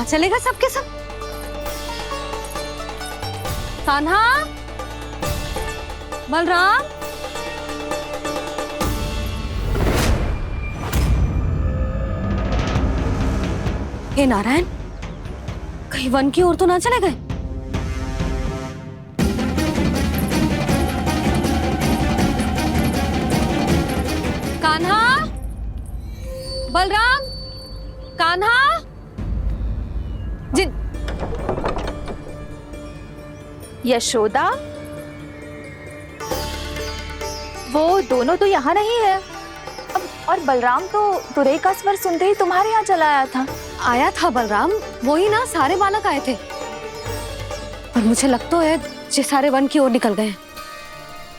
कहाँ चले गए सबके सब? कान्हा, बलराम, हे नारायण, कहीं वन की ओर तो ना चले गए? कान्हा, बलराम, कान्हा, जिन यशोदा, वो दोनों तो यहाँ नहीं है। अब और बलराम तो तुरई का स्वर सुनते ही तुम्हारे यहाँ चला आया था। आया था बलराम, वो ही ना सारे बालक आए थे, पर मुझे लगता है ये सारे वन की ओर निकल गए।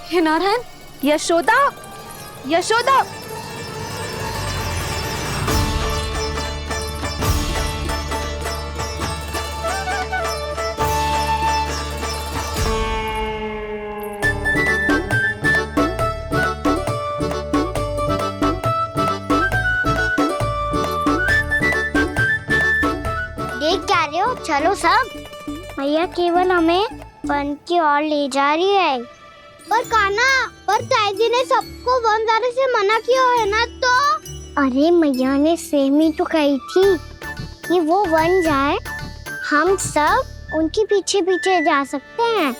हे नारायण, यशोदा, यशोदा, देख क्या रहे हो? चलो सब। भैया केवल हमें वन की ओर ले जा रही है। पर कान्हा, पर ताईजी ने सबको वन जाने से मना किया है ना तो? अरे मैया ने सेम ही तो कही थी कि वो वन जाए, हम सब उनके पीछे पीछे जा सकते हैं।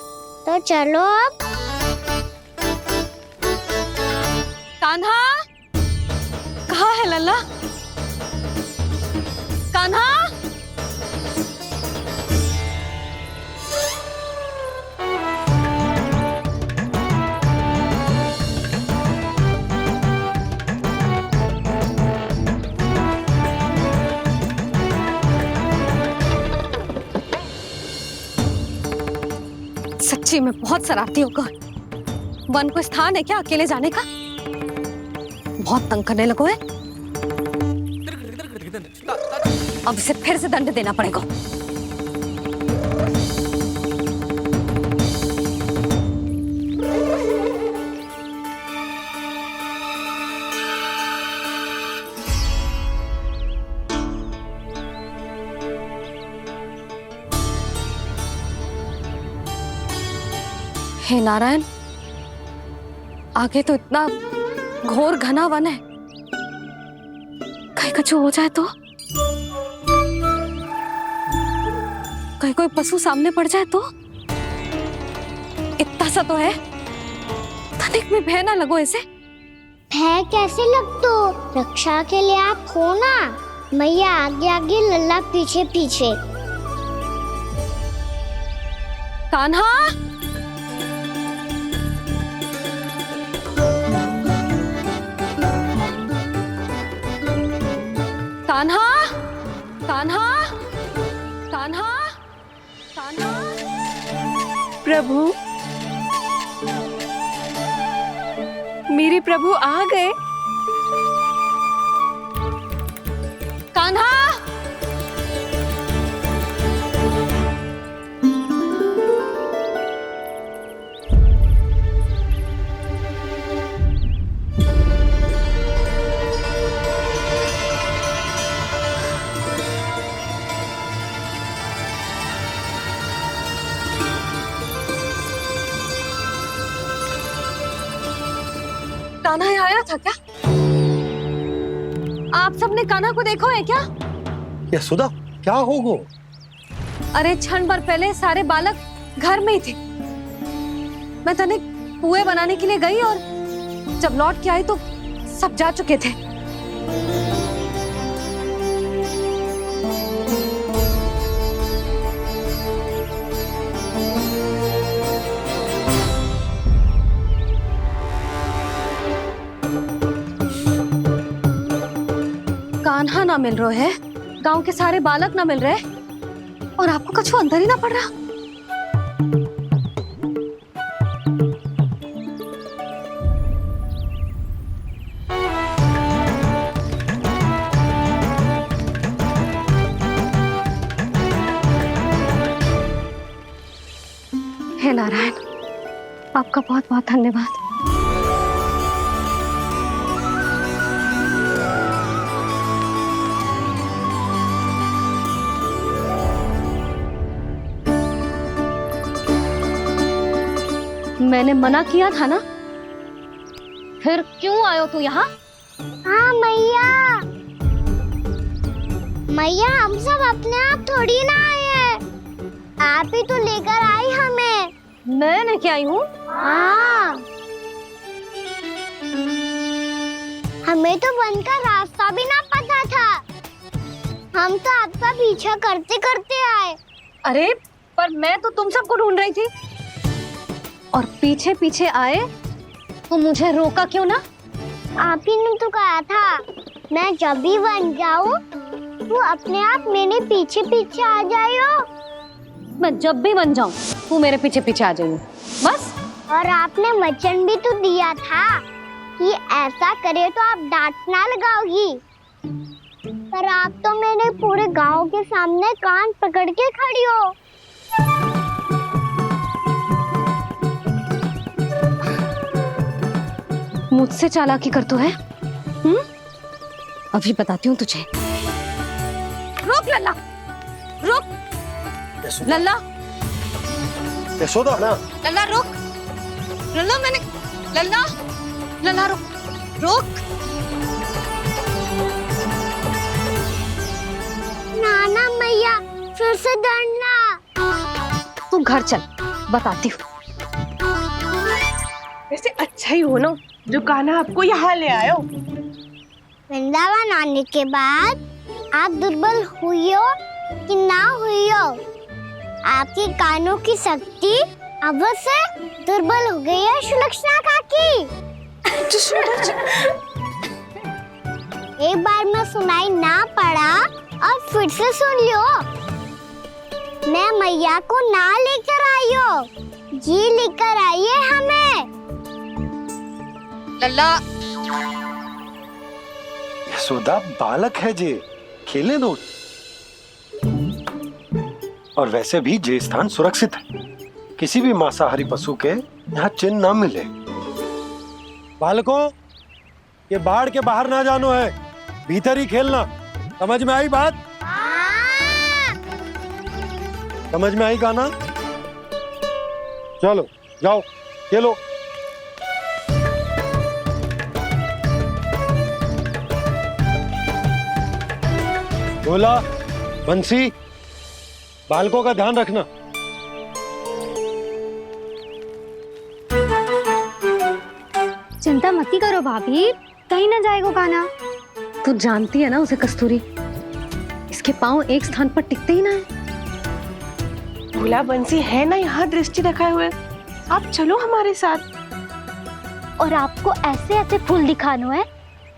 तो चलो अब। कान्हा, कहाँ है लल्ला? कान्हा, सच्ची में बहुत शरारती होगा। वन को स्थान है क्या अकेले जाने का? बहुत तंग करने लगो है। अब इसे फिर से दंड देना पड़ेगा। हे नारायण, आगे तो इतना घोर घना वन है, कहीं कुछ हो जाए तो? कहीं कोई पशु सामने पड़ जाए तो? इतना सा तो है, तनिक में भय ना लगो इसे। भय कैसे लग तो? रक्षा के लिए आप हो ना। मैया आगे आगे, लल्ला पीछे पीछे। कान्हा, कान्हा, कान्हा, कान्हा, कान्हा। प्रभु, मेरे प्रभु आ गए। कान्हा, कान्हा यहाँ आया था क्या? आप सबने कान्हा को देखो है क्या? यशोदा, क्या होगो? अरे क्षण भर पहले सारे बालक घर में ही थे। मैं तनिक पुए बनाने के लिए गई और जब लौट के आई तो सब जा चुके थे। कान्हा ना मिल रहे है, गांव के सारे बालक ना मिल रहे, और आपको कछु अंदर ही ना पड़ रहा। हे नारायण, आपका बहुत बहुत धन्यवाद। मैंने मना किया था ना, फिर क्यों आयो तू यहाँ? हाँ मैया, मैया हम सब अपने आप थोड़ी ना आए हैं, आप ही तो लेकर आई हमें। मैंने क्या आई हूँ? हाँ, हमें तो वन का रास्ता भी ना पता था, हम तो आपका पीछा करते करते आए। अरे पर मैं तो तुम सबको ढूंढ रही थी, और पीछे पीछे आए तो मुझे रोका क्यों ना? आप ही ने तो कहा था मैं जब भी बन जाऊं तो अपने आप मेरे पीछे पीछे आ जाइयो। मैं जब भी बन जाऊं तू मेरे पीछे पीछे आ जाइयो, बस। और आपने वचन भी तो दिया था कि ऐसा करे तो आप डांट ना लगाओगी, पर आप तो मेरे पूरे गांव के सामने कान पकड़ के खड़ी हो। मुझसे चालाकी कर तो है? अभी बताती हूँ तुझे। रुक लल्ला, रुक लल्ला, यशोदा ना, लल्ला रुक, लल्ला मैंने, लल्ला, लल्ला रुक, रुक। नाना मैया फिर से डरना। तू घर चल, बताती हूँ। वैसे अच्छा ही हो ना जो कान्हा आपको यहाँ ले आयो। वृंदावन आने के बाद आप दुर्बल हुई हो कि ना हुई हो, आपके कानों की शक्ति अब से दुर्बल हो गई है सुलक्षणा काकी। एक बार में सुनाई ना पड़ा और फिर से सुन लियो। मैं मैया को ना लेकर आई हो, जी लेकर आई है हमें। लल्ला, यशोदा बालक है जे, खेले दो। और वैसे भी जे स्थान सुरक्षित है, किसी भी मांसाहारी पशु के यहाँ चिन्ह ना मिले। बालकों, ये बाढ़ के बाहर ना जानो है, भीतर ही खेलना। समझ में आई बात? समझ में आई गाना? चलो जाओ खेलो। भोला, बंसी, बालकों का ध्यान रखना। चिंता मत करो भाभी, कहीं ना जाएगा कान्हा। तू जानती है ना उसे कस्तूरी, इसके पांव एक स्थान पर टिकते ही ना है। भोला बंसी है ना यहाँ दृष्टि रखाए हुए, आप चलो हमारे साथ। और आपको ऐसे ऐसे फूल दिखानो है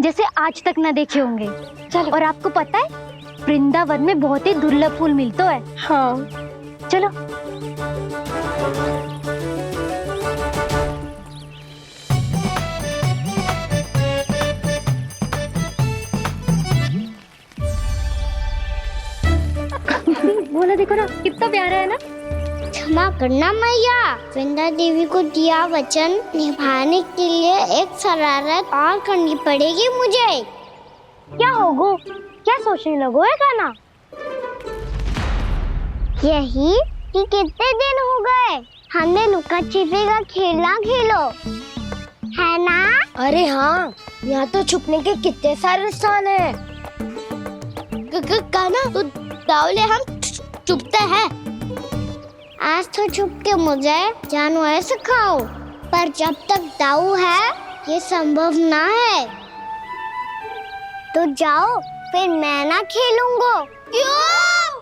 जैसे आज तक न देखे होंगे। चलो। और आपको पता है वृंदावन में बहुत ही दुर्लभ फूल मिलते हैं। हाँ चलो। बोला देखो ना कितना प्यारा है ना। क्षमा करना मैया, वृंदा देवी को दिया वचन निभाने के लिए एक शरारत और करनी पड़ेगी मुझे। क्या होगो? क्या सोचने लगो है कान्हा? यही कि कितने दिन हो गए हमने लुका छिपी का खेलना खेलो, है ना? अरे हाँ, यहाँ तो छुपने के कितने सारे स्थान है। कान्हा तो दावले हम छुपते हैं। आज तो छुप के मुझे जानवर सिखाओ, पर जब तक दाऊ है ये संभव ना है। तो जाओ, फिर मैं ना खेलूंगा। क्यों?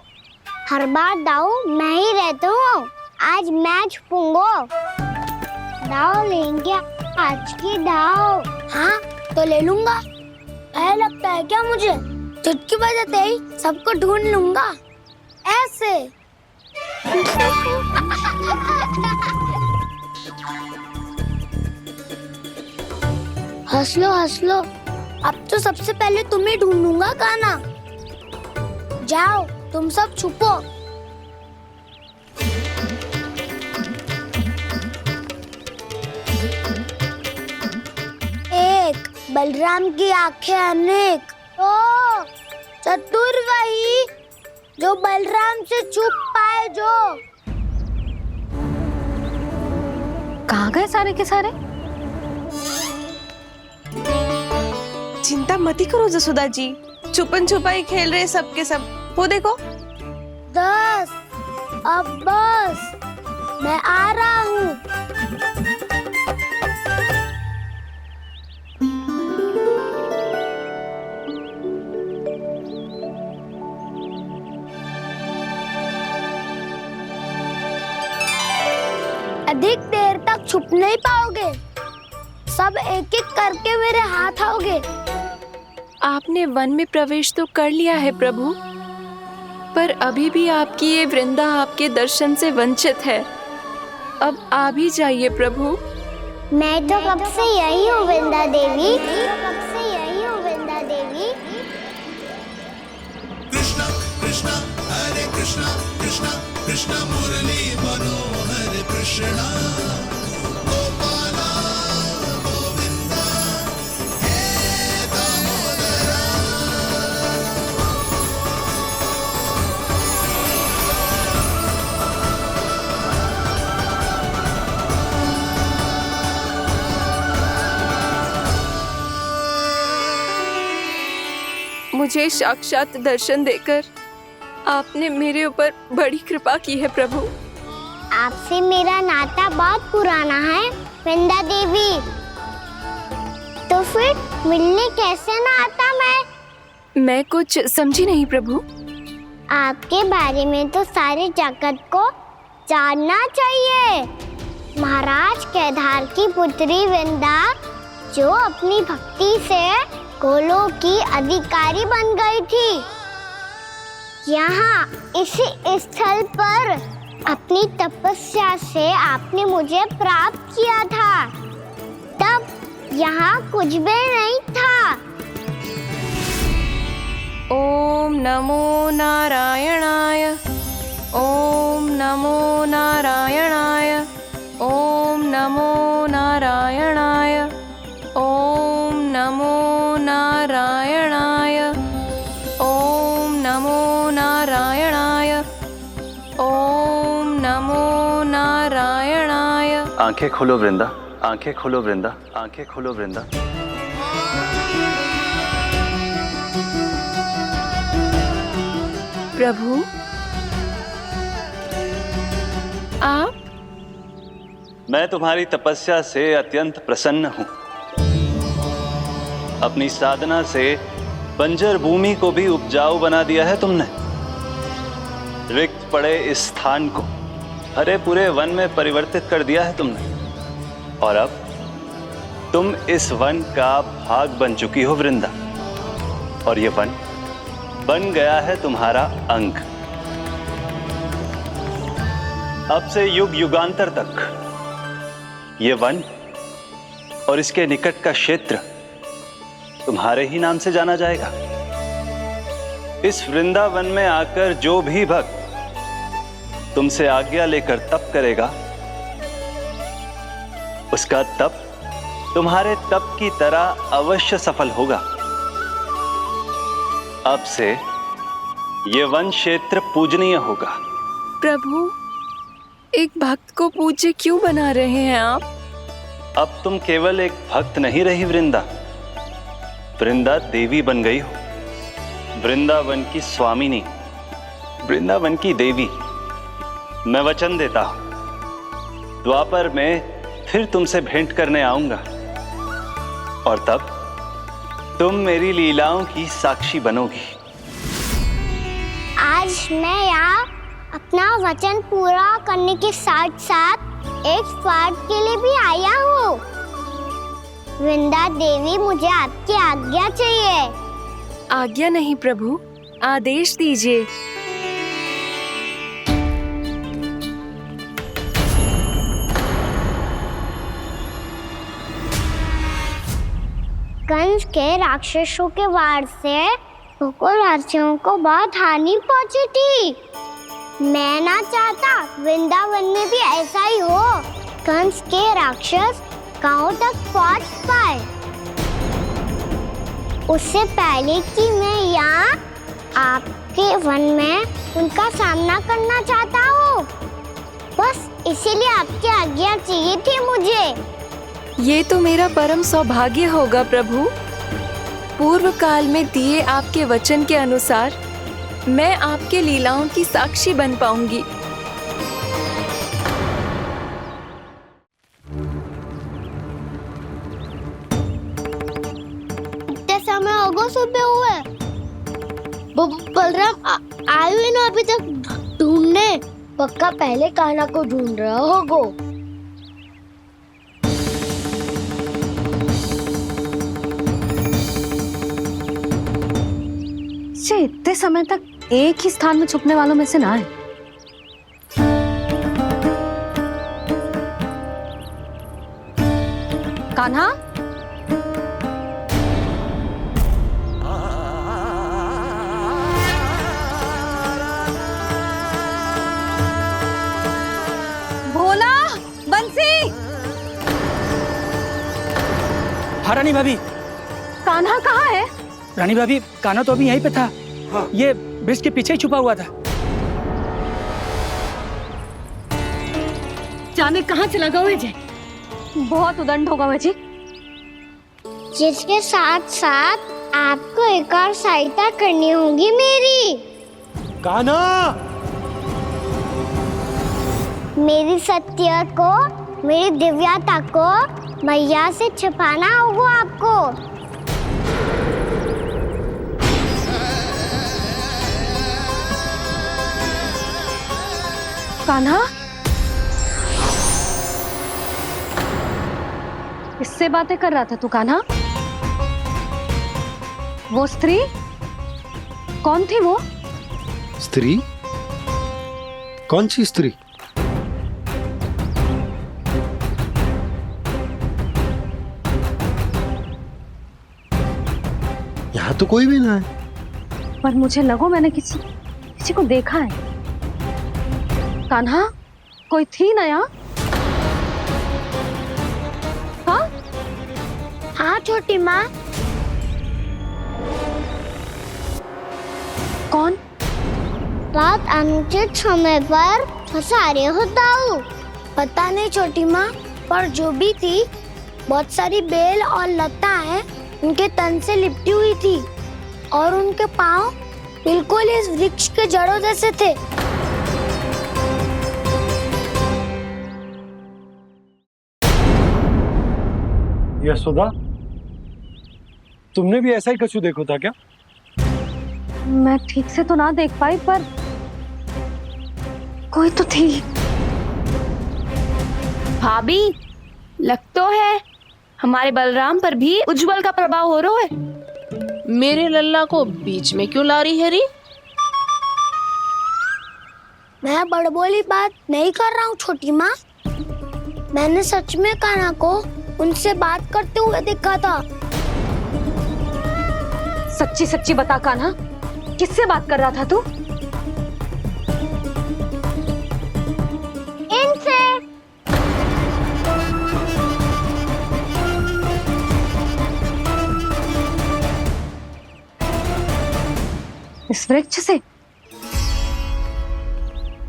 हर बार दाऊ मैं ही रहता हूँ, आज मैं छुपूंगा। दाऊ लेंगे आज की दाऊ। हाँ तो ले लूंगा। ऐसा लगता है क्या मुझे? चुटकी बजाते ही सबको ढूंढ लूंगा ऐसे। हंस लो, अब तो सबसे पहले तुम्हें ढूंढूंगा कान्हा। जाओ तुम सब छुपो। एक, बलराम की आंखें अनेक। ओ, चतुर वही जो बलराम से छुप पाए जो। कहाँ गए सारे के सारे? चिंता मत करो जसोदा जी, छुपन छुपाई खेल रहे सब के सब। वो देखो। 10 अब बस, मैं आ रहा हूँ। अधिक देर तक छुप नहीं पाओगे, सब एक एक करके मेरे हाथ आओगे। आपने वन में प्रवेश तो कर लिया है प्रभु, पर अभी भी आपकी ये वृंदा आपके दर्शन से वंचित है। अब आप ही जाइए प्रभु। मैं तो कब से यही हूँ वृंदा देवी, कब से यही हूँ वृंदा देवी। कृष्णा कृष्णा हरे कृष्णा कृष्णा कृष्णा मुरली मनोहर कृष्णा गोपाला गोविंदा हे दामोदरा। मुझे साक्षात दर्शन देकर आपने मेरे ऊपर बड़ी कृपा की है प्रभु। आपसे मेरा नाता बहुत पुराना है वृंदा देवी, तो फिर मिलने कैसे ना आता मैं कुछ समझी नहीं प्रभु। आपके बारे में तो सारे जगत को जानना चाहिए। महाराज केदार की पुत्री वृंदा, जो अपनी भक्ति से गोलों की अधिकारी बन गई थी, यहाँ इसी स्थल पर अपनी तपस्या से आपने मुझे प्राप्त किया था। तब यहाँ कुछ भी नहीं था। ओम नमो नारायणाय, ओम नमो नारायणाय, ओम नमो नारायणाय, ओम नमो नारायणाय, ओम नमो नारायणाय, ओम नमो नारायणाय। आंखें खोलो वृंदा, आंखें खोलो वृंदा, आंखें खोलो वृंदा। प्रभु आप? मैं तुम्हारी तपस्या से अत्यंत प्रसन्न हूं। अपनी साधना से बंजर भूमि को भी उपजाऊ बना दिया है तुमने। रिक्त पड़े इस स्थान को हरे पूरे वन में परिवर्तित कर दिया है तुमने, और अब तुम इस वन का भाग बन चुकी हो वृंदा, और ये वन बन गया है तुम्हारा अंग। अब से युग युगांतर तक ये वन और इसके निकट का क्षेत्र तुम्हारे ही नाम से जाना जाएगा। इस वृंदावन में आकर जो भी भक्त तुमसे आज्ञा लेकर तप करेगा, उसका तप तुम्हारे तप की तरह अवश्य सफल होगा। अब से ये वन क्षेत्र पूजनीय होगा। प्रभु, एक भक्त को पूज्य क्यों बना रहे हैं आप? अब तुम केवल एक भक्त नहीं रही वृंदा, वृंदा देवी बन गई हो। वृंदावन की स्वामिनी, वृंदावन की देवी। मैं वचन देता हूं, द्वापर में फिर तुमसे भेंट करने आऊंगा, और तब तुम मेरी लीलाओं की साक्षी बनोगी। आज मैं यहाँ अपना वचन पूरा करने के साथ साथ एक स्वार्थ के लिए भी आया हूँ। वृंदा देवी, मुझे आपकी आज्ञा चाहिए। आज्ञा नहीं प्रभु, आदेश दीजिए। कंस के राक्षसों के वार से गोकुलवासियों को बहुत हानि पहुंची थी। मैं ना चाहता वृंदावन में भी ऐसा ही हो। कंस के राक्षस गांव तक पहुंच पाए, उससे पहले कि मैं यहाँ आपके वन में उनका सामना करना चाहता हूँ। बस इसीलिए आपकी आज्ञा चाहिए थी मुझे। ये तो मेरा परम सौभाग्य होगा प्रभु। पूर्व काल में दिए आपके वचन के अनुसार मैं आपके लीलाओं की साक्षी बन पाऊंगी। इतने समय होगा सुबह हुए, बलराम आयु ही ना अभी तक ढूंढने। पक्का पहले कान्हा को ढूंढ रहा होगा। इतने समय तक एक ही स्थान में छुपने वालों में से ना है। कान्हा, भोला, बंसी। हाँ रानी भाभी। कान्हा कहाँ है? रानी भाभी, कान्हा तो अभी यहीं पे था। हाँ। ये ब्रिज के पीछे ही छुपा हुआ था। जाने कहाँ चला गया विजय? बहुत उदंड होगा विजय। जिसके साथ साथ आपको एक और सहायता करनी होगी मेरी। कान्हा, मेरी सत्य को, मेरी दिव्यता को मैया से छिपाना होगा आपको। कान्हा, किससे बातें कर रहा था तू कान्हा? वो स्त्री कौन थी? वो स्त्री? कौन सी स्त्री? यहाँ तो कोई भी ना है। पर मुझे लगो मैंने किसी को देखा है। कान्हा, कोई थी ना यहाँ? हाँ? हाँ छोटी माँ। कौन? रात अनुचित समय पर फंसा रहे होता हूँ। पता नहीं छोटी माँ, पर जो भी थी बहुत सारी बेल और लताएं उनके तन से लिपटी हुई थी और उनके पाँव बिल्कुल इस वृक्ष के जड़ों जैसे थे। यशोदा, तुमने भी ऐसा ही कछु देखो था क्या? मैं ठीक से तो ना देख पाई, पर कोई तो थी। भाभी, लग तो है हमारे बलराम पर भी उज्जवल का प्रभाव हो रहा है। मेरे लल्ला को बीच में क्यों ला रही है री? मैं बड़बोली बात नहीं कर रहा हूँ छोटी माँ। मैंने सच में कान्हा को उनसे बात करते हुए देखा था। सच्ची सच्ची बता कान्हा, किससे बात कर रहा था तू? इनसे। इस वृक्ष से?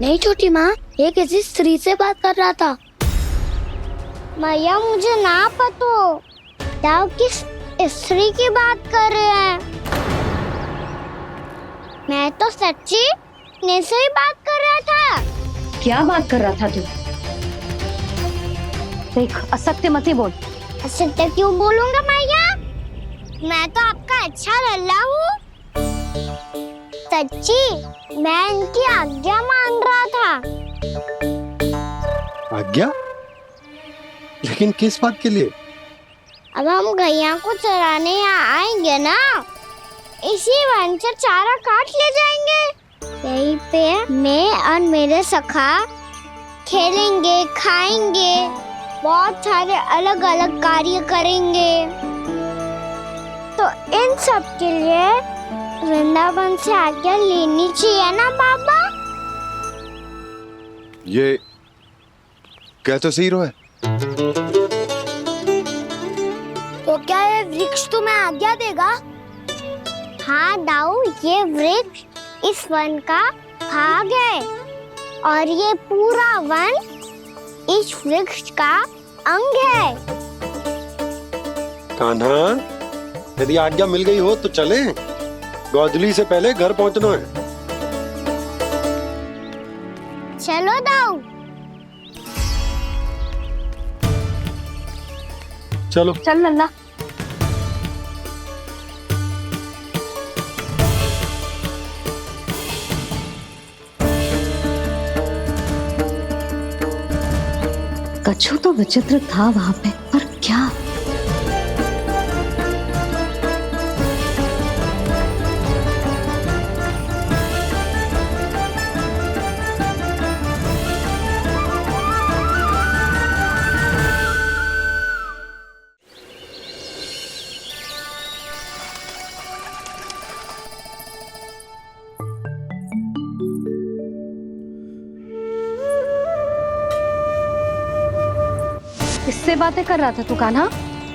नहीं छोटी माँ, ये किसी स्त्री से बात कर रहा था। मैया मुझे ना पता आप किस स्त्री की बात कर रहे हैं। मैं तो सच्ची ने से ही बात कर रहा था। क्या बात कर रहा था तू? देख, असत्य मत ही बोल। असत्य क्यों बोलूंगा मैया? मैं तो आपका अच्छा लल्ला हूँ। सच्ची मैं इनकी आज्ञा मान रहा था। आज्ञा? लेकिन किस बात के लिए? अब हम गैया को चराने यहाँ आएंगे ना, इसी वन से चारा काट ले जाएंगे। यहीं पे मैं और मेरे सखा खेलेंगे, खाएंगे, बहुत सारे अलग अलग कार्य करेंगे। तो इन सब के लिए वृंदावन से आज्ञा लेनी चाहिए ना बाबा? ये क्या तो सही रो है। तो क्या ये वृक्ष तुम्हें आज्ञा देगा? हाँ दाऊ, ये वृक्ष इस वन का भाग है और ये पूरा वन इस वृक्ष का अंग है। कान्हा, यदि आज्ञा मिल गई हो तो चलें। गोधली से पहले घर पहुंचना है। चलो दाऊ। चलो। चल लल्ला। कछु तो विचित्र था वहां पे, पर क्या? किससे बातें कर रहा था तू कान्हा?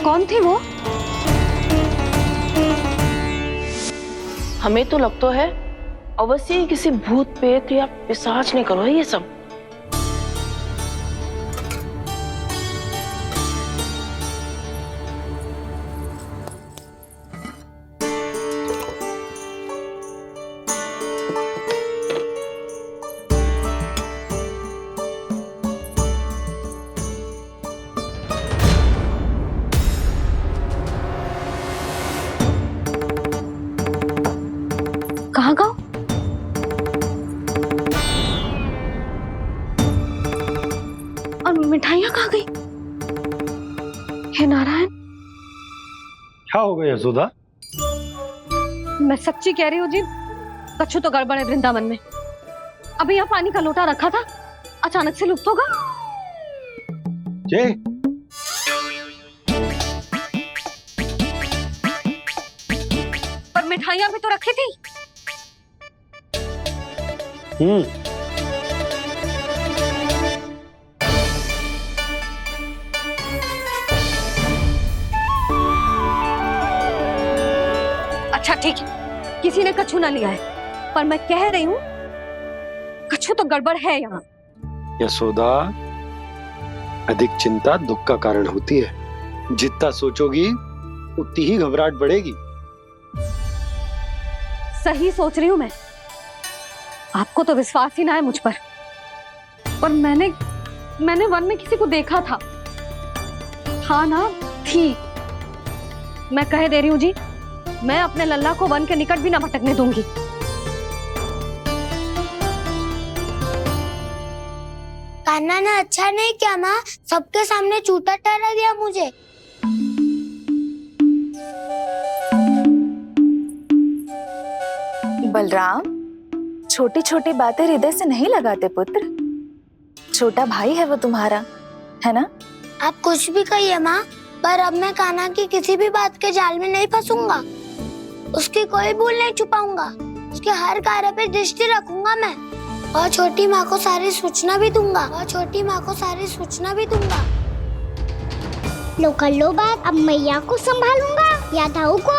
कौन थी वो? हमें तो लगता है अवश्य ही किसी भूत प्रेत या पिशाच ने करो है ये सब। कहाँ गाँव? और मिठाइयाँ कहाँ गई? हे नारायण! क्या हो गया यशोदा? मैं सच्ची कह रही हूँ जी, कछु तो गड़बड़ है वृंदावन में। अभी यहाँ पानी का लोटा रखा था, अचानक से लुप्त होगा। जय, पर मिठाइयाँ भी तो रखी थी। अच्छा ठीक है, किसी ने कछु ना लिया है, पर मैं कह रही हूँ कछु तो गड़बड़ है यहाँ। यशोदा, अधिक चिंता दुख का कारण होती है। जितना सोचोगी उतनी ही घबराहट बढ़ेगी। सही सोच रही हूँ मैं। आपको तो विश्वास ही ना है मुझ पर मैंने वन में किसी को देखा था। हाँ ना, थी। मैं कह दे रही हूँ जी, मैं अपने लल्ला को वन के निकट भी ना भटकने दूंगी। कान्हा ने अच्छा नहीं किया माँ, सबके सामने झूठा ठहरा दिया मुझे। बलराम, छोटी छोटी बातें हृदय से नहीं लगाते पुत्र। छोटा भाई है वो तुम्हारा, है ना? आप कुछ भी कहिए माँ, पर अब मैं कान्हा की किसी भी बात के जाल में नहीं फंसूंगा। उसकी कोई भूल नहीं छुपाऊंगा। उसके हर कार्य पे दृष्टि रखूंगा मैं, और छोटी माँ को सारी सूचना भी दूंगा। लो कर लो बात, अब मैया को संभालूंगा या दाऊ को।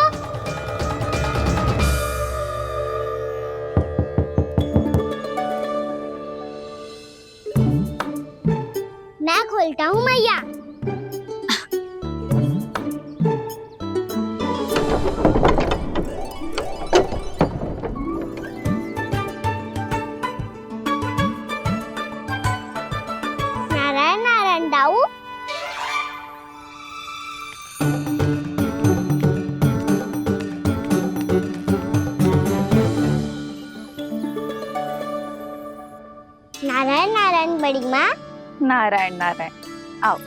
मैं खोलता हूँ मैया। नारायण नारायण दाऊ। नारायण नारायण बड़ी माँ। नारायण नारायण, आओ।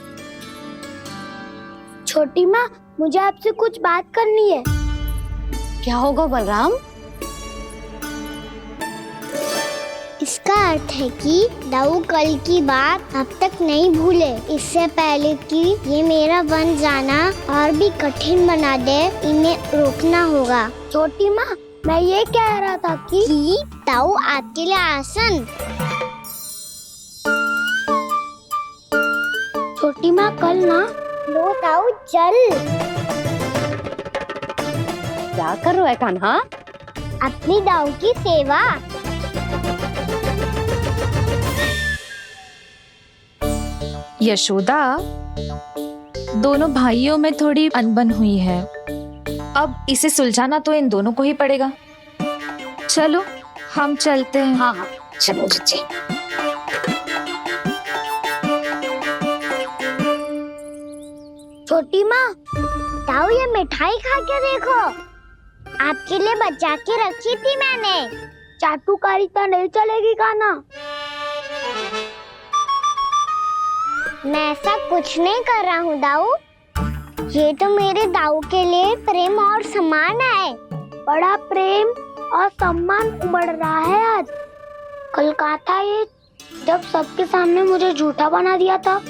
छोटी माँ, मुझे आपसे कुछ बात करनी है। क्या होगा बलराम? इसका अर्थ है कि दाऊ कल की बात अब तक नहीं भूले। इससे पहले कि ये मेरा वन जाना और भी कठिन बना दे, इन्हें रोकना होगा। छोटी माँ, मैं ये कह रहा था कि दाऊ आपके लिए आसन। छोटी माँ, कल ना लो दाऊ चल। क्या कर रहा है कान्हा? अपनी दाऊ की सेवा। यशोदा, दोनों भाइयों में थोड़ी अनबन हुई है। अब इसे सुलझाना तो इन दोनों को ही पड़ेगा। चलो हम चलते हैं। हाँ हाँ चलो जीजी। छोटी माँ, ताऊ ये मिठाई खा के देखो, आपके लिए बचा के रखी थी मैंने। चाटुकारी तो नहीं चलेगी काना। मैं ऐसा कुछ नहीं कर रहा हूँ दाऊ, ये तो मेरे दाऊ के लिए प्रेम और सम्मान है। बड़ा प्रेम और सम्मान उमड़ रहा है आज। कल कहा था ये, जब सबके सामने मुझे झूठा बना दिया था।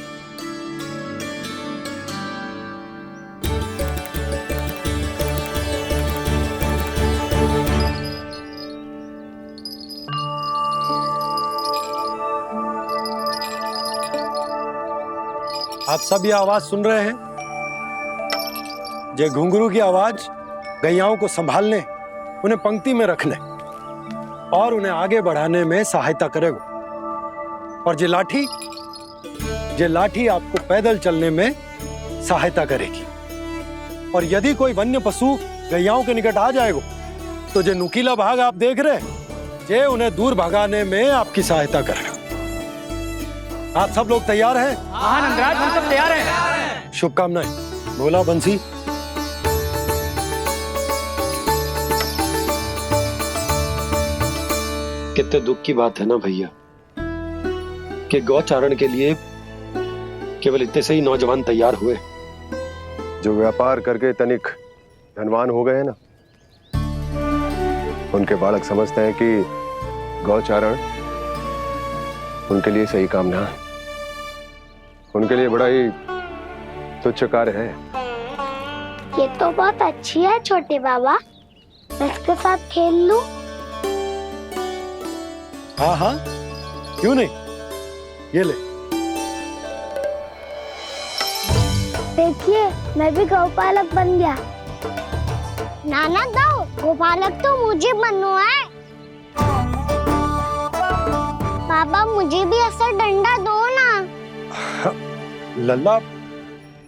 आप सब ये आवाज सुन रहे हैं? ये घुंघरू की आवाज गैयाओं को संभालने, उन्हें पंक्ति में रखने और उन्हें आगे बढ़ाने में सहायता करेगा। और ये लाठी आपको पैदल चलने में सहायता करेगी। और यदि कोई वन्य पशु गैयाओं के निकट आ जाएगा तो जो नुकीला भाग आप देख रहे हैं, ये उन्हें दूर भगाने में आपकी सहायता करेगा। आप सब लोग तैयार हैं? हाँ नंदराज, हम सब तैयार हैं। शुभकामनाएं। बोला बंसी। कितने दुख की बात है ना भैया कि गौचारण के लिए केवल इतने से ही नौजवान तैयार हुए जो व्यापार करके तनिक धनवान हो गए ना, उनके बालक समझते हैं कि गौचारण उनके लिए सही काम ना है, उनके लिए बड़ा ही तुच्छ कार्य है। ये तो बहुत अच्छी है छोटे बाबा, मैं इसके साथ खेल लूं? हाँ हाँ, क्यों नहीं, ये ले। देखिए मैं भी गौपालक बन गया। नाना दाऊ, गौपालक तो मुझे बनना है। पापा मुझे भी ऐसा डंडा दो ना। लल्ला,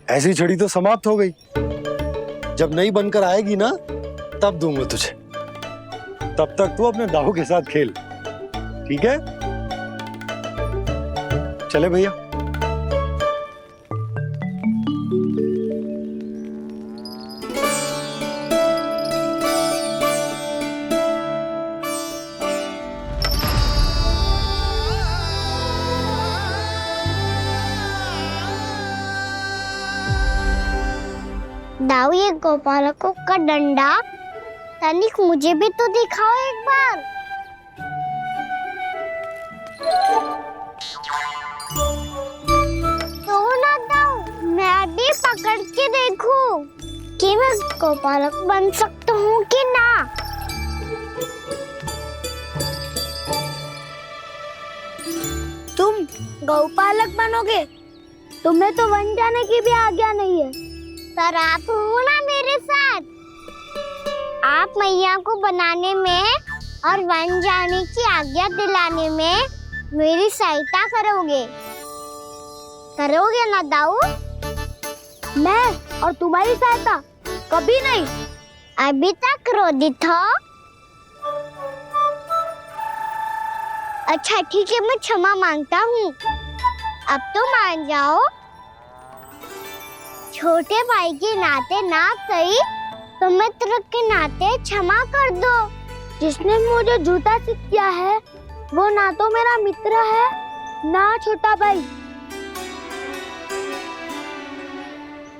ऐसी छड़ी तो समाप्त हो गई। जब नई बनकर आएगी ना तब दूंगा तुझे। तब तक तू अपने दाऊ के साथ खेल, ठीक है? चले भैया। दाऊ, ये गोपालकों का डंडा तनिक मुझे भी तो दिखाओ एक बार। तो ना दाऊ, मैं भी पकड़ के देखूं कि मैं गोपालक बन सकता हूँ कि ना। तुम गौपालक बनोगे? तुम्हें तो वन जाने की भी आज्ञा नहीं है। पर आप हो ना मेरे साथ, आप मैया को बनाने में और वन जाने की आज्ञा दिलाने में मेरी सहायता करोगे ना दाऊ? मैं और तुम्हारी सहायता कभी नहीं। अभी तक क्रोधित हो? अच्छा ठीक है, मैं क्षमा मांगता हूँ। अब तो मान जाओ। छोटे भाई के नाते ना सही तो मित्र के नाते क्षमा कर दो। जिसने मुझे झूठा सिख किया है वो ना तो मेरा मित्र है ना छोटा भाई।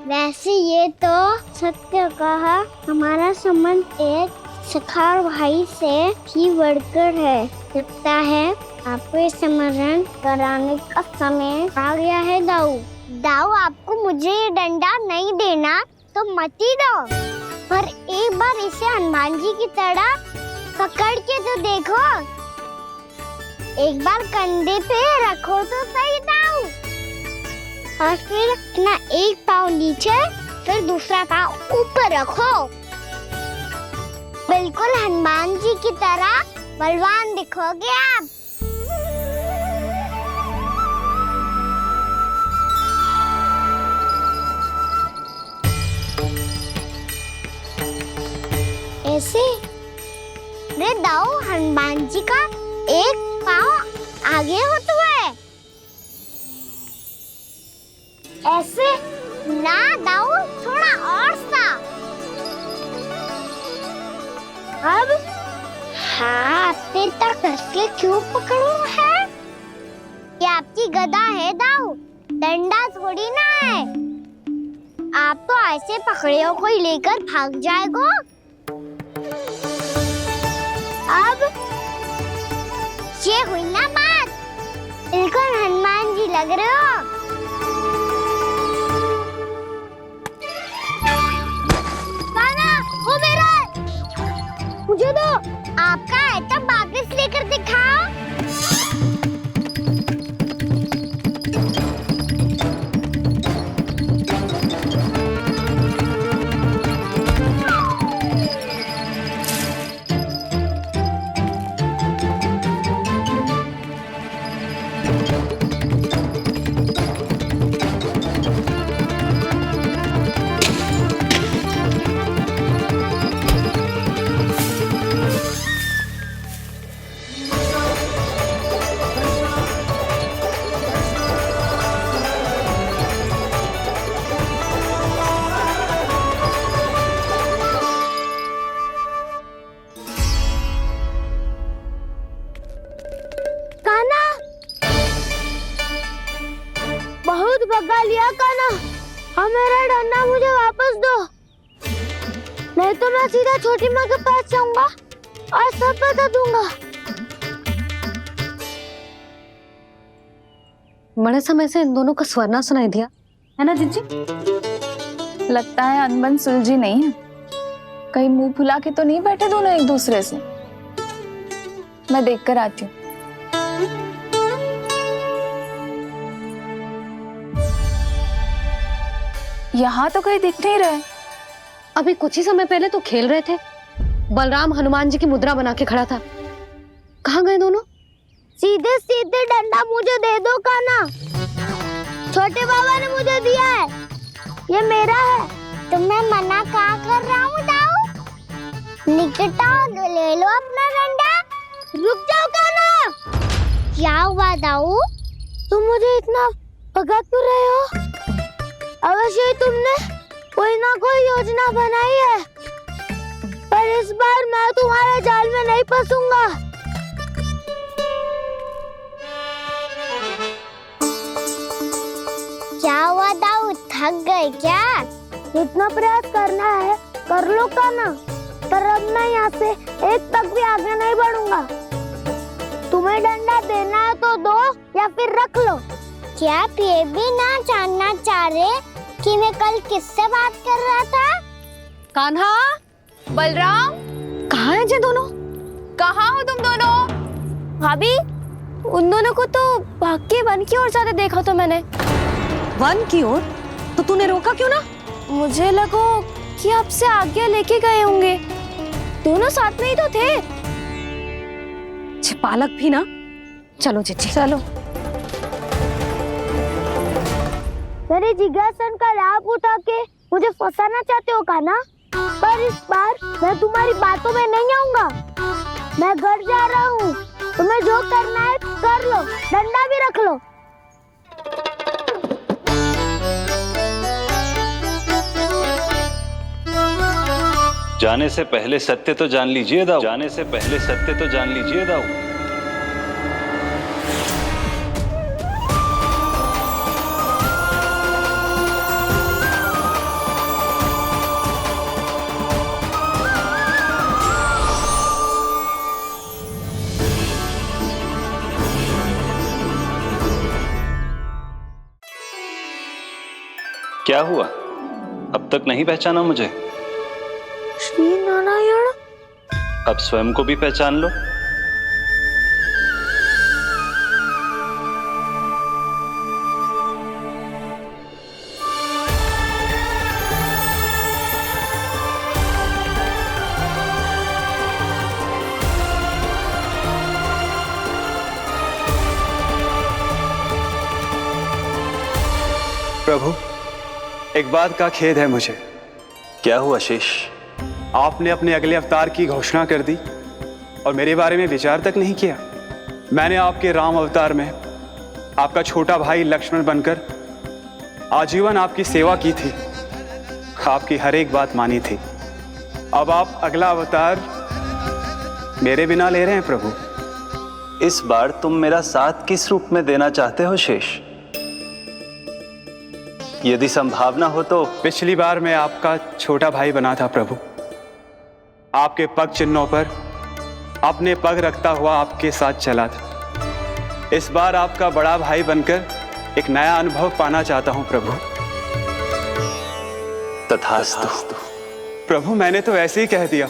वैसे ये तो सत्य कहा, हमारा संबंध एक सखार भाई से भी बढ़कर है। लगता है आपको स्मरण कराने का समय आ गया है दाऊ। दाऊ, आपको मुझे ये डंडा नहीं देना तो मत ही दो, पर एक बार इसे हनुमान जी की तरह पकड़ के तो देखो। एक बार कंधे पे रखो तो सही दाऊ, और फिर अपना एक पाँव नीचे फिर दूसरा पाँव ऊपर रखो। बिल्कुल हनुमान जी की तरह बलवान दिखोगे आप। ऐसे? रे दाऊ, हनुमान जी का एक पाँव आगे होता है। ऐसे ना दाऊ, थोड़ा और सा। अब हाथ पे तक कसके क्यों पकड़ू है? ये आपकी गदा है दाऊ, डंडा थोड़ी ना है। आप तो ऐसे पकड़ियों को लेकर भाग जाएगा। अब ये हुई ना बात, बिल्कुल हनुमान जी लग रहे हो। कान्हा, वो मेरा है। मुझे दो। आपका है तब वापस लेकर दिखाओ। बहुत भगा लिया कान्हा, अब मेरा डंडा मुझे वापस दो, नहीं तो मैं सीधा छोटी माँ के पास जाऊंगा और सब बता दूंगा। बड़े समय से इन दोनों का स्वर ना सुनाई दिया, है ना जीजी? लगता है अनबन सुलझी नहीं है। कहीं मुंह फुला के तो नहीं बैठे दोनों एक दूसरे से। मैं देख कर आती हूँ। यहाँ तो कहीं दिख नहीं रहे। अभी कुछ ही समय पहले तो खेल रहे थे। बलराम हनुमान जी की मुद्रा बना के खड़ा था। कहाँ गए दोनों? सीधे सीधे डंडा मुझे दे दो कान्हा, छोटे बाबा ने मुझे दिया है, ये मेरा है। तो मैं मना कहाँ कर रहा हूँ दाऊ? निकट आओ, ले लो अपना डंडा। रुक जाओ कान्हा। क्या हुआ दाऊ? तुम मुझे इतना भगा क्यों रहे हो? अवश्य ही तुमने कोई ना कोई योजना बनाई है, पर इस बार मैं तुम्हारे जाल में नहीं फंसूंगा। क्या हुआ दाऊ, थक गए क्या? इतना प्रयास करना है कर लो कान्हा, पर अब मैं यहाँ से एक तक भी आगे नहीं बढ़ूंगा। तुम्हें डंडा देना है तो दो या फिर रख लो। क्या आप ये भी ना जानना चाह रहे कि मैं कल किससे बात कर रहा था? कान्हा, बलराम, कहाँ हैं ये दोनों? कहाँ हो तुम दोनों? भाभी, उन दोनों को तो भाग के वन की ओर जाते देखा तो मैंने। वन की ओर? तो तूने रोका क्यों ना? मुझे लगा कि आपसे आगे लेके गए होंगे। दोनों साथ में ही तो थे। पालक भी ना। चलो जीजी, चलो। मेरे जिज्ञासन का लाभ उठा के मुझे फंसाना चाहते हो कान्हा, पर इस बार मैं तुम्हारी बातों में नहीं आऊंगा। मैं घर जा रहा हूँ, तुम्हें जो करना है कर लो, डंडा भी रख लो। जाने से पहले सत्य तो जान लीजिए दाऊ। जाने से पहले सत्य तो जान लीजिए दाऊ। क्या हुआ? अब तक नहीं पहचाना मुझे? श्री नारायण। अब स्वयं को भी पहचान लो। प्रभु, एक बात का खेद है मुझे। क्या हुआ शेष? आपने अपने अगले अवतार की घोषणा कर दी और मेरे बारे में विचार तक नहीं किया। मैंने आपके राम अवतार में आपका छोटा भाई लक्ष्मण बनकर आजीवन आपकी सेवा की थी, आपकी हर एक बात मानी थी। अब आप अगला अवतार मेरे बिना ले रहे हैं प्रभु। इस बार तुम मेरा साथ किस रूप में देना चाहते हो शेष? यदि संभावना हो तो। पिछली बार मैं आपका छोटा भाई बना था प्रभु, आपके पग चिन्हों पर अपने पग रखता हुआ आपके साथ चला था। इस बार आपका बड़ा भाई बनकर एक नया अनुभव पाना चाहता हूं प्रभु। तथास्तु। प्रभु मैंने तो ऐसे ही कह दिया,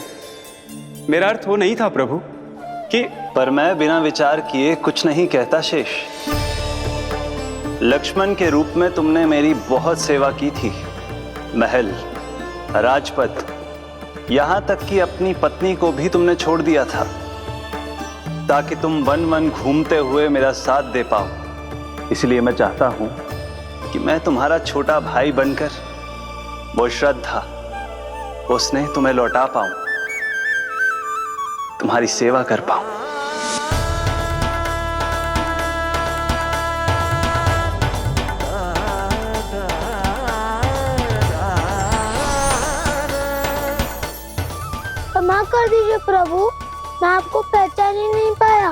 मेरा अर्थ वो नहीं था प्रभु कि। पर मैं बिना विचार किए कुछ नहीं कहता शेष। लक्ष्मण के रूप में तुमने मेरी बहुत सेवा की थी। महल, राजपथ, यहां तक कि अपनी पत्नी को भी तुमने छोड़ दिया था ताकि तुम वन वन घूमते हुए मेरा साथ दे पाओ। इसलिए मैं चाहता हूं कि मैं तुम्हारा छोटा भाई बनकर वो श्रद्धा, वो स्नेह तुम्हें लौटा पाऊं, तुम्हारी सेवा कर पाऊं। क्षमा कर दीजिए प्रभु, मैं आपको पहचान ही नहीं पाया।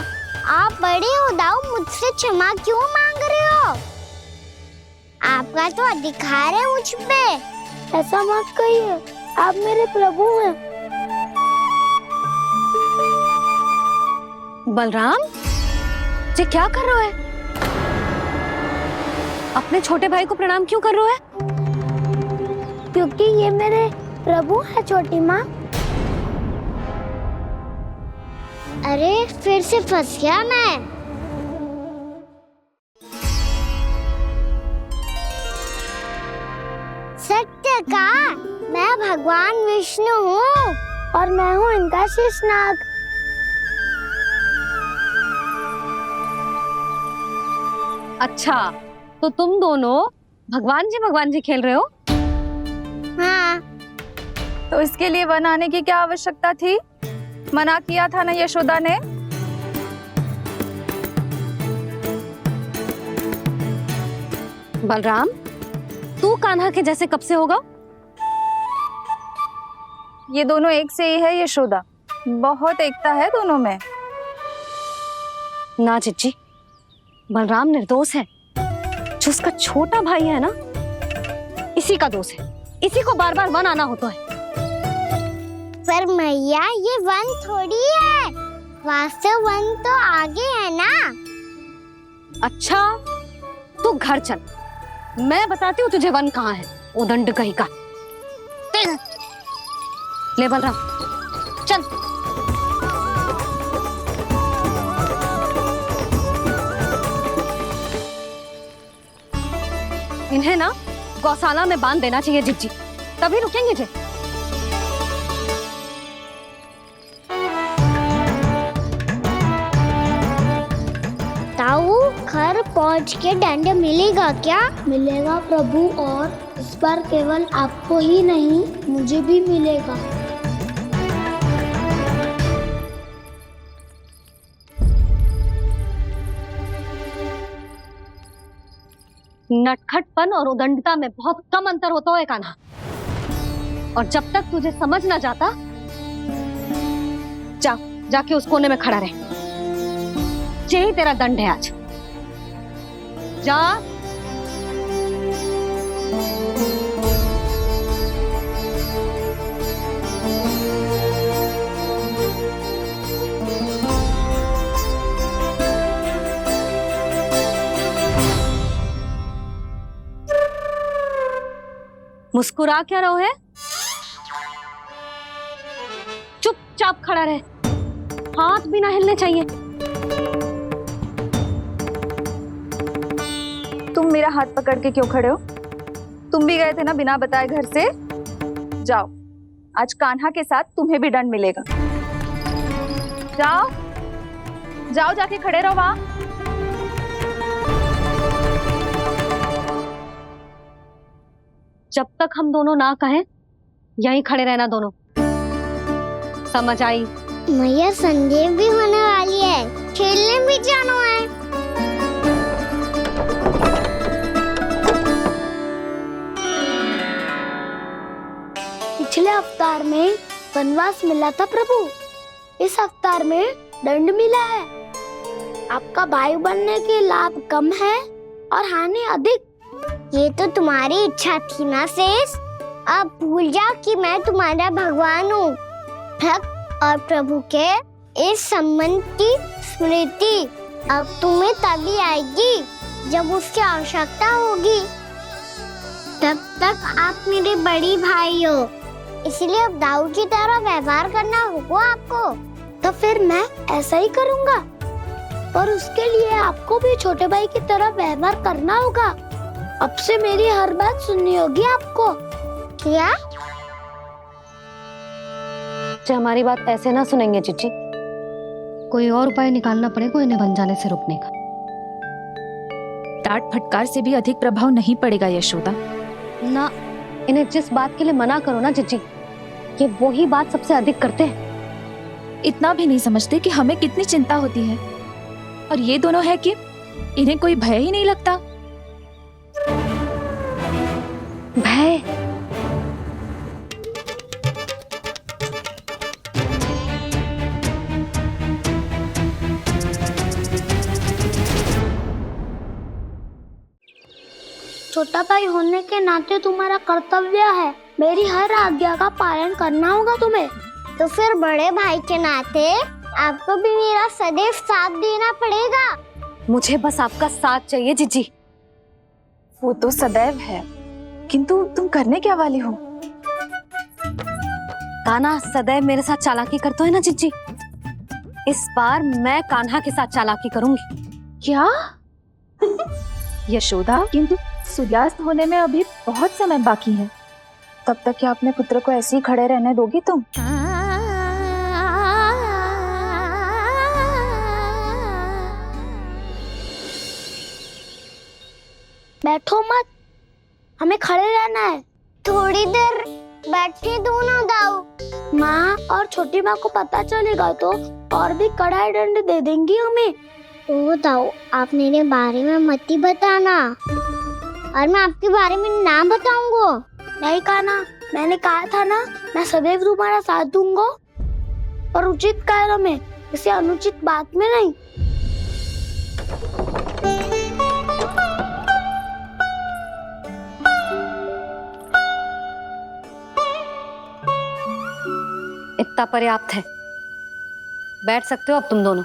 आप बड़े हो दाऊ, मुझसे क्षमा क्यों मांग रहे हो? आपका तो अधिकार है मुझ पे। ऐसा मत कहिए, आप मेरे प्रभु हैं। बलराम जी क्या कर रहे हो? अपने छोटे भाई को प्रणाम क्यों कर रहे हो? क्योंकि ये मेरे प्रभु है छोटी माँ। अरे फिर से फंस गया मैं। सत्य का मैं भगवान विष्णु हूँ और मैं हूँ इनका शेषनाग। अच्छा, तो तुम दोनों भगवान जी खेल रहे हो? हाँ। तो इसके लिए वन आने की क्या आवश्यकता थी? मना किया था ना यशोदा ने। बलराम, तू कान्हा के जैसे कब से होगा? ये दोनों एक से ही है यशोदा, बहुत एकता है दोनों में। ना जिज्जी, बलराम निर्दोष है। जो उसका छोटा भाई है ना, इसी का दोष है। इसी को बार बार वन आना होता है। पर मैया ये वन थोड़ी है, वास्तव वन तो आगे है ना। अच्छा, तू घर चल, मैं बताती हूँ तुझे वन कहाँ है। उदंड कहीं का। ले बलराम चल। इन्हें ना गौशाला में बांध देना चाहिए जिज्जी, तभी रुकेंगे जे। ताऊ, घर पहुंच के दंड मिलेगा क्या? मिलेगा प्रभु, और इस बार केवल आपको ही नहीं मुझे भी मिलेगा। नटखटपन और उदंडता में बहुत कम अंतर होता है कान्हा, और जब तक तुझे समझ ना जाता, जाके उस कोने में खड़ा रहे। यही तेरा दंड है आज। जा। मुस्कुरा क्या रहो है? चुपचाप खड़ा रहे, हाथ भी ना हिलने चाहिए। तुम मेरा हाथ पकड़ के क्यों खड़े हो? तुम भी गए थे ना बिना बताए घर से। जाओ, आज कान्हा के साथ तुम्हें भी दंड मिलेगा। जाओ जाओ, जाके खड़े रहो वहां। जब तक हम दोनों ना कहें, यहीं खड़े रहना दोनों। समझ आई? मैया संडे भी होने वाली है, खेलने भी जाना है। पिछले अवतार में वनवास मिला था प्रभु, इस अवतार में दंड मिला है। आपका भाई बनने के लाभ कम है और हानि अधिक। ये तो तुम्हारी इच्छा थी ना शेष। अब भूल जाओ कि मैं तुम्हारा भगवान हूँ। भक्त और प्रभु के इस संबंध की स्मृति अब तुम्हें तभी आएगी जब उसकी आवश्यकता होगी। तब तक आप मेरे बड़ी भाई हो, इसलिए अब दाऊ की तरह व्यवहार करना होगा आपको। तो फिर मैं ऐसा ही करूँगा, पर उसके लिए आपको भी छोटे भाई की तरह व्यवहार करना होगा। अब से मेरी हर बात सुननी होगी आपको। क्या? जो हमारी बात ऐसे ना सुनेंगे चिच्ची, कोई और उपाय निकालना पड़ेगा इन्हें बन जाने से रोकने का। डांट फटकार से भी अधिक प्रभाव नहीं पड़ेगा यशोदा। ना, इन्हें जिस बात के लिए मना करो ना चिच्ची, ये वही बात सबसे अधिक करते हैं। इतना भी नहीं समझते कि हमें कितनी चिंता होती है, और ये दोनों है कि इन्हें कोई भय ही नहीं लगता। भय? छोटा भाई होने के नाते तुम्हारा कर्तव्य है, मेरी हर आज्ञा का पालन करना होगा तुम्हें। तो फिर बड़े भाई के नाते आपको भी मेरा सदैव साथ देना पड़ेगा। मुझे बस आपका साथ चाहिए जीजी। वो तो सदैव है, किंतु तुम करने क्या वाली हो? कान्हा सदैव मेरे साथ चालाकी करता है ना जीजी, इस बार मैं कान्हा के साथ चालाकी करूंगी। क्या? यशोदा, किंतु सूर्यास्त होने में अभी बहुत समय बाकी है, तब तक क्या अपने पुत्र को ऐसे ही खड़े रहने दोगी तुम? बैठो मत, हमें खड़े रहना है। थोड़ी देर बैठे दो ना दाऊ। माँ और छोटी माँ को पता चलेगा तो और भी कड़ा दंड दे देंगी हमें। ओ दाऊ, आप मेरे बारे में मत ही बताना, और मैं आपके बारे में ना बताऊंगा। नहीं कान्हा, मैंने कहा था ना, मैं सदैव तुम्हारा साथ दूंगा, और उचित कार्य में, किसी अनुचित बात में नहीं। इतना पर्याप्त है, बैठ सकते हो अब तुम दोनों।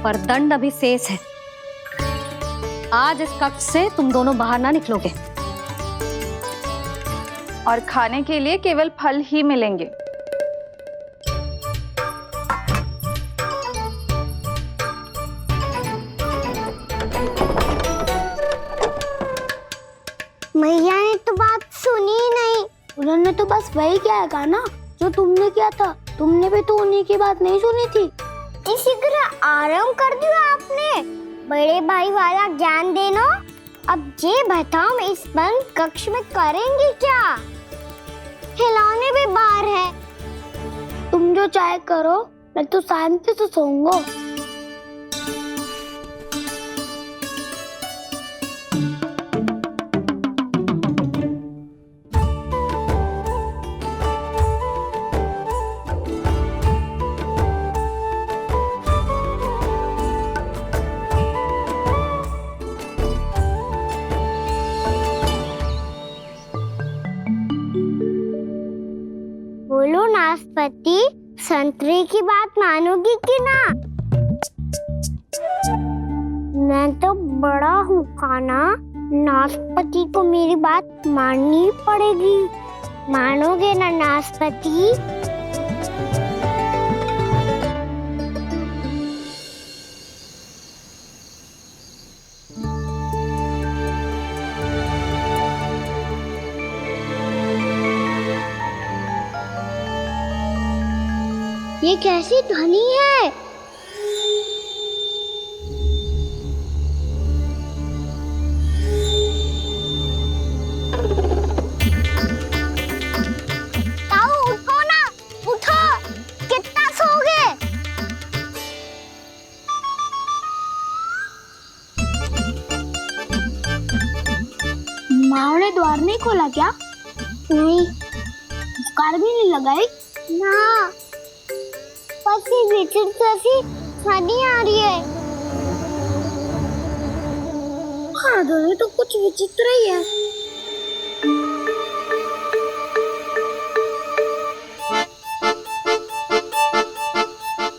पर दंड अभी शेष है। आज इस कक्ष से तुम दोनों बाहर ना निकलोगे, और खाने के लिए केवल फल ही मिलेंगे। मैया ने तो बात सुनी ही नहीं। उन्होंने तो बस वही किया ना जो तुमने किया था। तुमने भी तो उन्हीं की बात नहीं सुनी थी। इसी तरह आराम कर दिया आपने। बड़े भाई वाला ज्ञान देना। अब ये बताओ, इस बंद कक्ष में करेंगे क्या? खिलौने भी बाहर है। तुम जो चाहे करो, मैं तो शांति से सोऊंगा। बोलो नाशपाती, संतरे की बात मानोगी कि ना? मैं तो बड़ा हूँ कान्हा, नाशपाती को मेरी बात माननी पड़ेगी। मानोगे ना नाशपाती? ये कैसी ध्वनि है? माँ ने द्वार नहीं खोला क्या? नहीं। कार भी नहीं लगाई? ना। बस ये विचित्र सी ध्वनि आ रही है। हाँ, ध्वनि तो कुछ विचित्र ही है।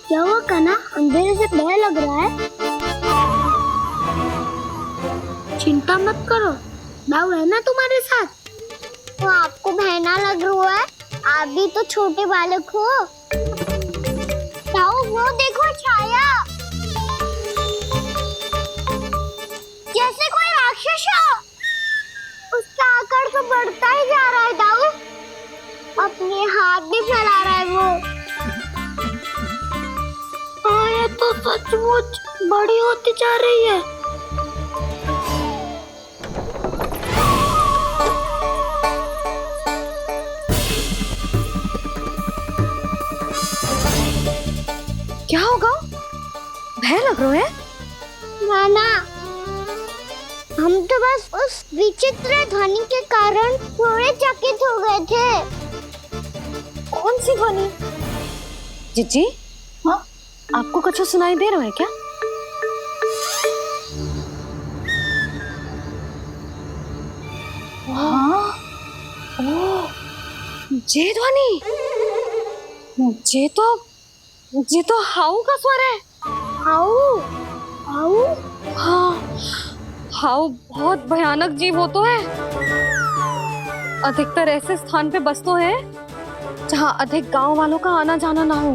क्या हुआ कान्हा? अंधेरे से भय लग रहा है। चिंता मत करो, दाऊ है ना तुम्हारे साथ। तो आपको भय ना लग रहा है? आप भी तो छोटे बालक हो। दाऊ, वो देखो छाया, जैसे कोई राक्षस हो। उसका आकार तो बढ़ता ही जा रहा है दाऊ। अपने हाथ भी फैला रहा है वो। हाँ, ये तो सचमुच बड़ी होती जा रही है। क्या होगा? भय लग रहा है? नाना, हम तो बस उस विचित्र ध्वनि के कारण थोड़े चकित हो गए थे। कौन सी ध्वनि? जीजी, हाँ, आपको कुछ सुनाई दे रहा है क्या? हाँ, ओह, ये ध्वनि, ये तो हाउ का स्वर है। हाउ? हाउ? हाँ, हाउ बहुत भयानक जीव हो तो है। अधिकतर ऐसे स्थान पे बसते हैं जहाँ अधिक गांव वालों का आना जाना ना हो।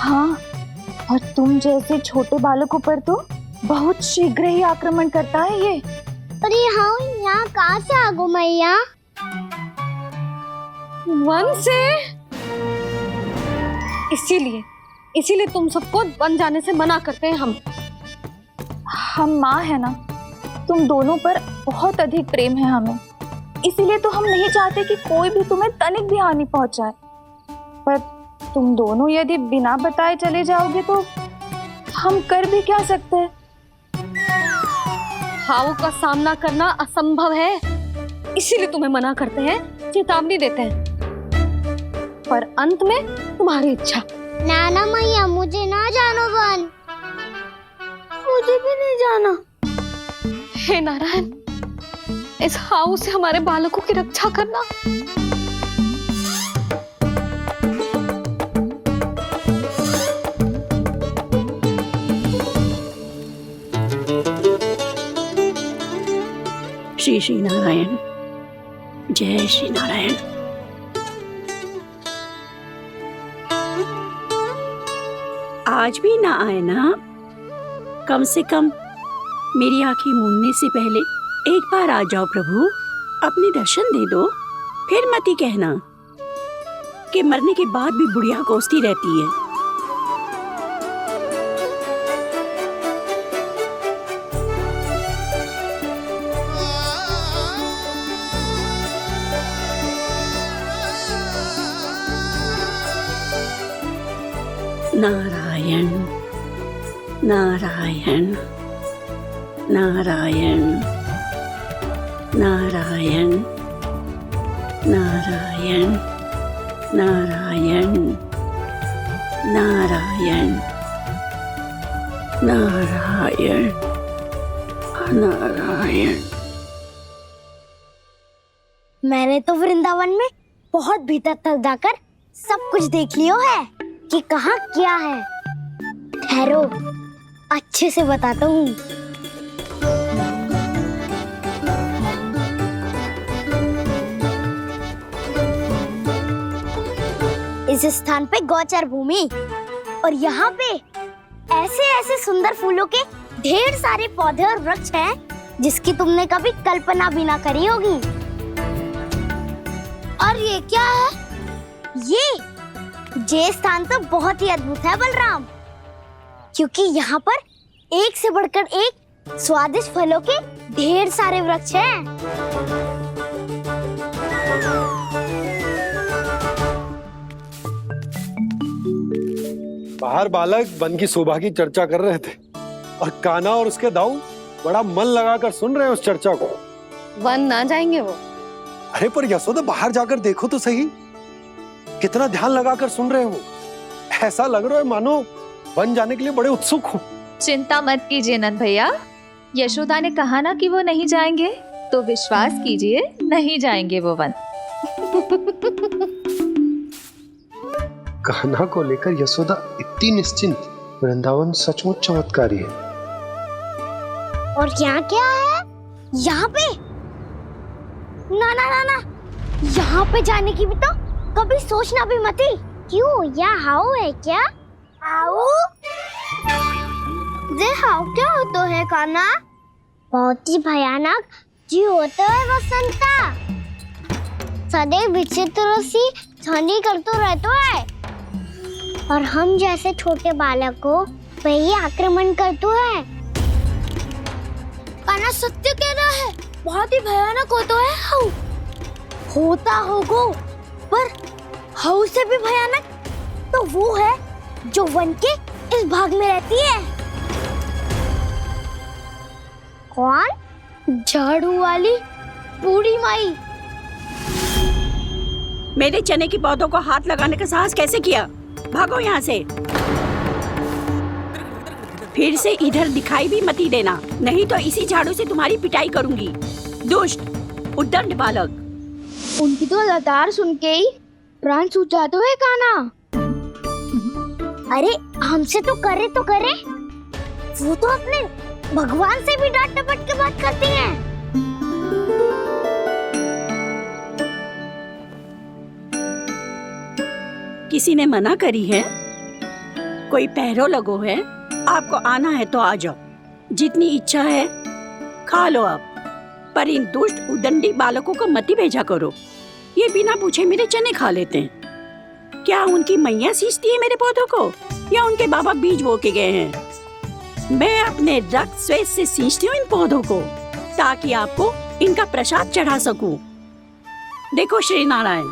हाँ, और तुम जैसे छोटे बालकों पर तो बहुत शीघ्र ही आक्रमण करता है ये। पर ये हाउ यहाँ कहाँ से आ गो मैया? वन से। इसीलिए तुम सबको वन जाने से मना करते हैं हम माँ है ना, तुम दोनों पर बहुत अधिक प्रेम है हमें, इसीलिए तो हम नहीं चाहते कि कोई भी तुम्हें तनिक भी हानि पहुंचाए। पर तुम दोनों यदि बिना बताए चले जाओगे तो हम कर भी क्या सकते हैं? हाउ का सामना करना असंभव है, इसीलिए तुम्हें मना करते हैं, चेतावनी देते हैं। पर अंत में तुम्हारी इच्छा। नाना मैया, मुझे ना जानो वन। मुझे भी नहीं जाना। हे नारायण, इस हाउ से हमारे बालकों की रक्षा करना। श्री श्री नारायण, जय श्री नारायण। आज भी ना आए ना? कम से कम मेरी आंखें मूंदने से पहले एक बार आ जाओ प्रभु, अपने दर्शन दे दो। फिर मत ही कहना कि मरने के बाद भी बुढ़िया कोसती रहती है। नारायण नारायण नारायण नारायण नारायण नारायण नारायण नारायण नारायण। मैंने तो वृंदावन में बहुत भीतर तक जाकर सब कुछ देख लियो है कि कहाँ क्या है। ठहरो, अच्छे से बताता हूँ। इस स्थान पे गोचर भूमि और यहाँ पे ऐसे ऐसे सुंदर फूलों के ढेर सारे पौधे और वृक्ष हैं जिसकी तुमने कभी कल्पना भी ना करी होगी। और ये क्या है? ये स्थान तो बहुत ही अद्भुत है बलराम, क्योंकि यहाँ पर एक से बढ़कर एक स्वादिष्ट फलों के ढेर सारे वृक्ष हैं। बाहर बालक वन की शोभा की चर्चा कर रहे थे और कान्हा और उसके दाऊ बड़ा मन लगाकर सुन रहे हैं उस चर्चा को। वन ना जाएंगे वो। अरे पर यशोदा बाहर जाकर देखो तो सही, कितना ध्यान लगाकर सुन रहे हो। ऐसा लग रहा है मानो वन जाने के लिए बड़े उत्सुक हो। चिंता मत कीजिए नंद भैया, यशोदा ने कहा ना कि वो नहीं जाएंगे, तो विश्वास कीजिए नहीं जाएंगे वो वन। कान्हा को लेकर यशोदा इतनी निश्चिंत, वृंदावन सचमुच चमत्कारी है। और यहाँ क्या है? यहाँ पे ना ना ना ना, यहाँ पे जाने की भी तो कभी सोचना भी मत ही। क्यों, यहाँ हाउ है क्या? हाउ? ये हाउ क्या होता है कान्हा? बहुत ही भयानक जी होता है वसंता। सदैव विचित्र सी ध्वनि करते रहता है और हम जैसे छोटे बालक को वही आक्रमण करते है। कान्हा सत्य कह रहा है, बहुत ही भयानक होता है हाउ। होता होगा, पर हाउ से भी भयानक तो वो है जो वन के इस भाग में रहती है। कौन? झाड़ू वाली बूढ़ी माई। मेरे चने की पौधों को हाथ लगाने का साहस कैसे किया? भागो यहाँ से। फिर से इधर दिखाई भी मत ही देना, नहीं तो इसी झाड़ू से तुम्हारी पिटाई करूंगी। दुष्ट उद्दंड बालक। उनकी तो लतार सुन के ही प्राण सूझ जाते हैं कान्हा। अरे हमसे तो करे, वो तो अपने भगवान से भी डांट डपट के बात करती हैं। किसी ने मना करी है? कोई पहरो लगो है? आपको आना है तो आ जाओ, जितनी इच्छा है खा लो आप, पर इन दुष्ट उदंडी बालकों को मत ही भेजा करो। ये बिना पूछे मेरे चने खा लेते हैं। क्या उनकी मैया सींचती है मेरे पौधों को, या उनके बाबा बीज बो के गए हैं? मैं अपने रक्त स्वेद से सींचती हूँ इन पौधों को, ताकि आपको इनका प्रसाद चढ़ा सकूं। देखो श्री नारायण,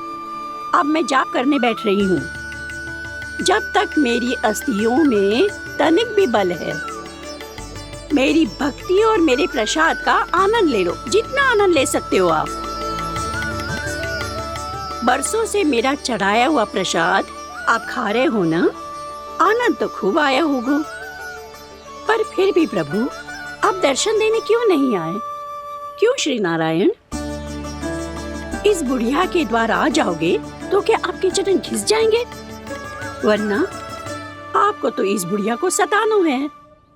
अब मैं जाप करने बैठ रही हूँ। जब तक मेरी अस्थियों में तनिक भी बल है, मेरी भक्ति और मेरे प्रसाद का आनंद ले लो, जितना आनंद ले सकते हो आप। बरसों से मेरा चढ़ाया हुआ प्रसाद आप खा रहे हो ना, आनंद तो खूब आया होगा। पर फिर भी प्रभु आप दर्शन देने क्यों नहीं आए? क्यों श्री नारायण? इस बुढ़िया के द्वार आ जाओगे तो क्या आपके चरण घिस जाएंगे? वरना आपको तो इस बुढ़िया को सताना है।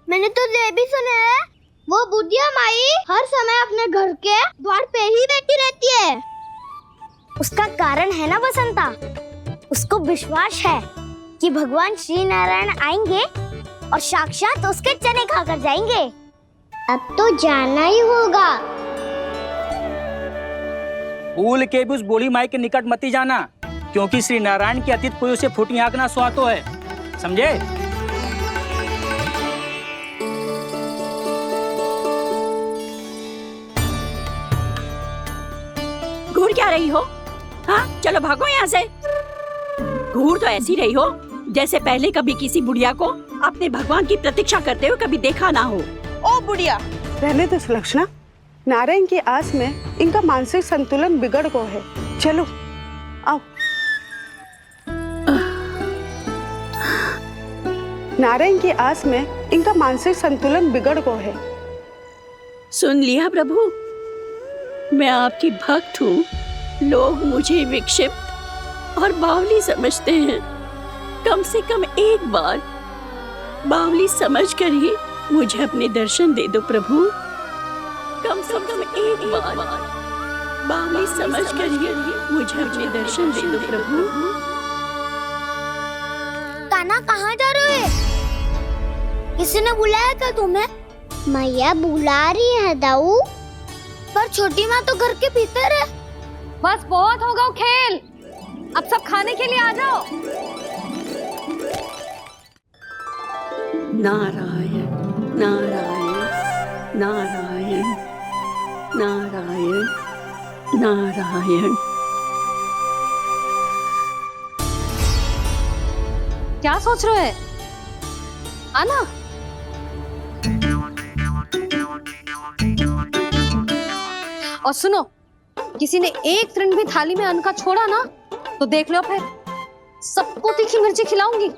मैंने तो ये भी सुना है, वो बुढ़िया माई हर समय अपने घर के द्वार पे ही बैठी रहती है। उसका कारण है ना बसंता, उसको विश्वास है कि भगवान श्री नारायण आएंगे और साक्षात उसके चने खाकर जाएंगे। अब तो जाना ही होगा। भूल के भी उस बूढ़ी माई के निकट मत ही जाना, क्योंकि श्री नारायण की अतीत कोई उसे फूटी आंख ना सुहातो है, समझे? घूर क्या रही हो? हाँ, चलो भागो यहाँ से। घूर तो ऐसी रही हो जैसे पहले कभी किसी बुढ़िया को अपने भगवान की प्रतीक्षा करते हुए कभी देखा ना हो। ओ बुढ़िया, रहने दो सुलक्षणा। नारायण की आस में इनका मानसिक संतुलन बिगड़ गया है। चलो आओ। नारायण की आस में इनका मानसिक संतुलन बिगड़ गया है। सुन लिया प्रभु, मैं आपकी भक्त हूँ। लोग मुझे विक्षिप्त और बावली समझते हैं। कम से कम एक बार बावली समझकर ही मुझे अपने दर्शन दे दो प्रभु। कम से कम एक बार बावली समझकर ही मुझे अपने दर्शन दे दो प्रभु। कान्हा कहाँ जा रहे हो? किसी ने बुलाया था तुम्हें? मैया बुला रही है दाऊ, पर छोटी माँ तो घर के भीतर है। बस बहुत होगा खेल, अब सब खाने के लिए आ जाओ। नारायण नारायण नारायण नारायण नारायण। क्या सोच रहे हैं? आना। और सुनो, किसी ने एक तृण भी थाली में अन्न का छोड़ा ना तो देख लो फिर सबको तीखी मिर्ची खिलाऊंगी।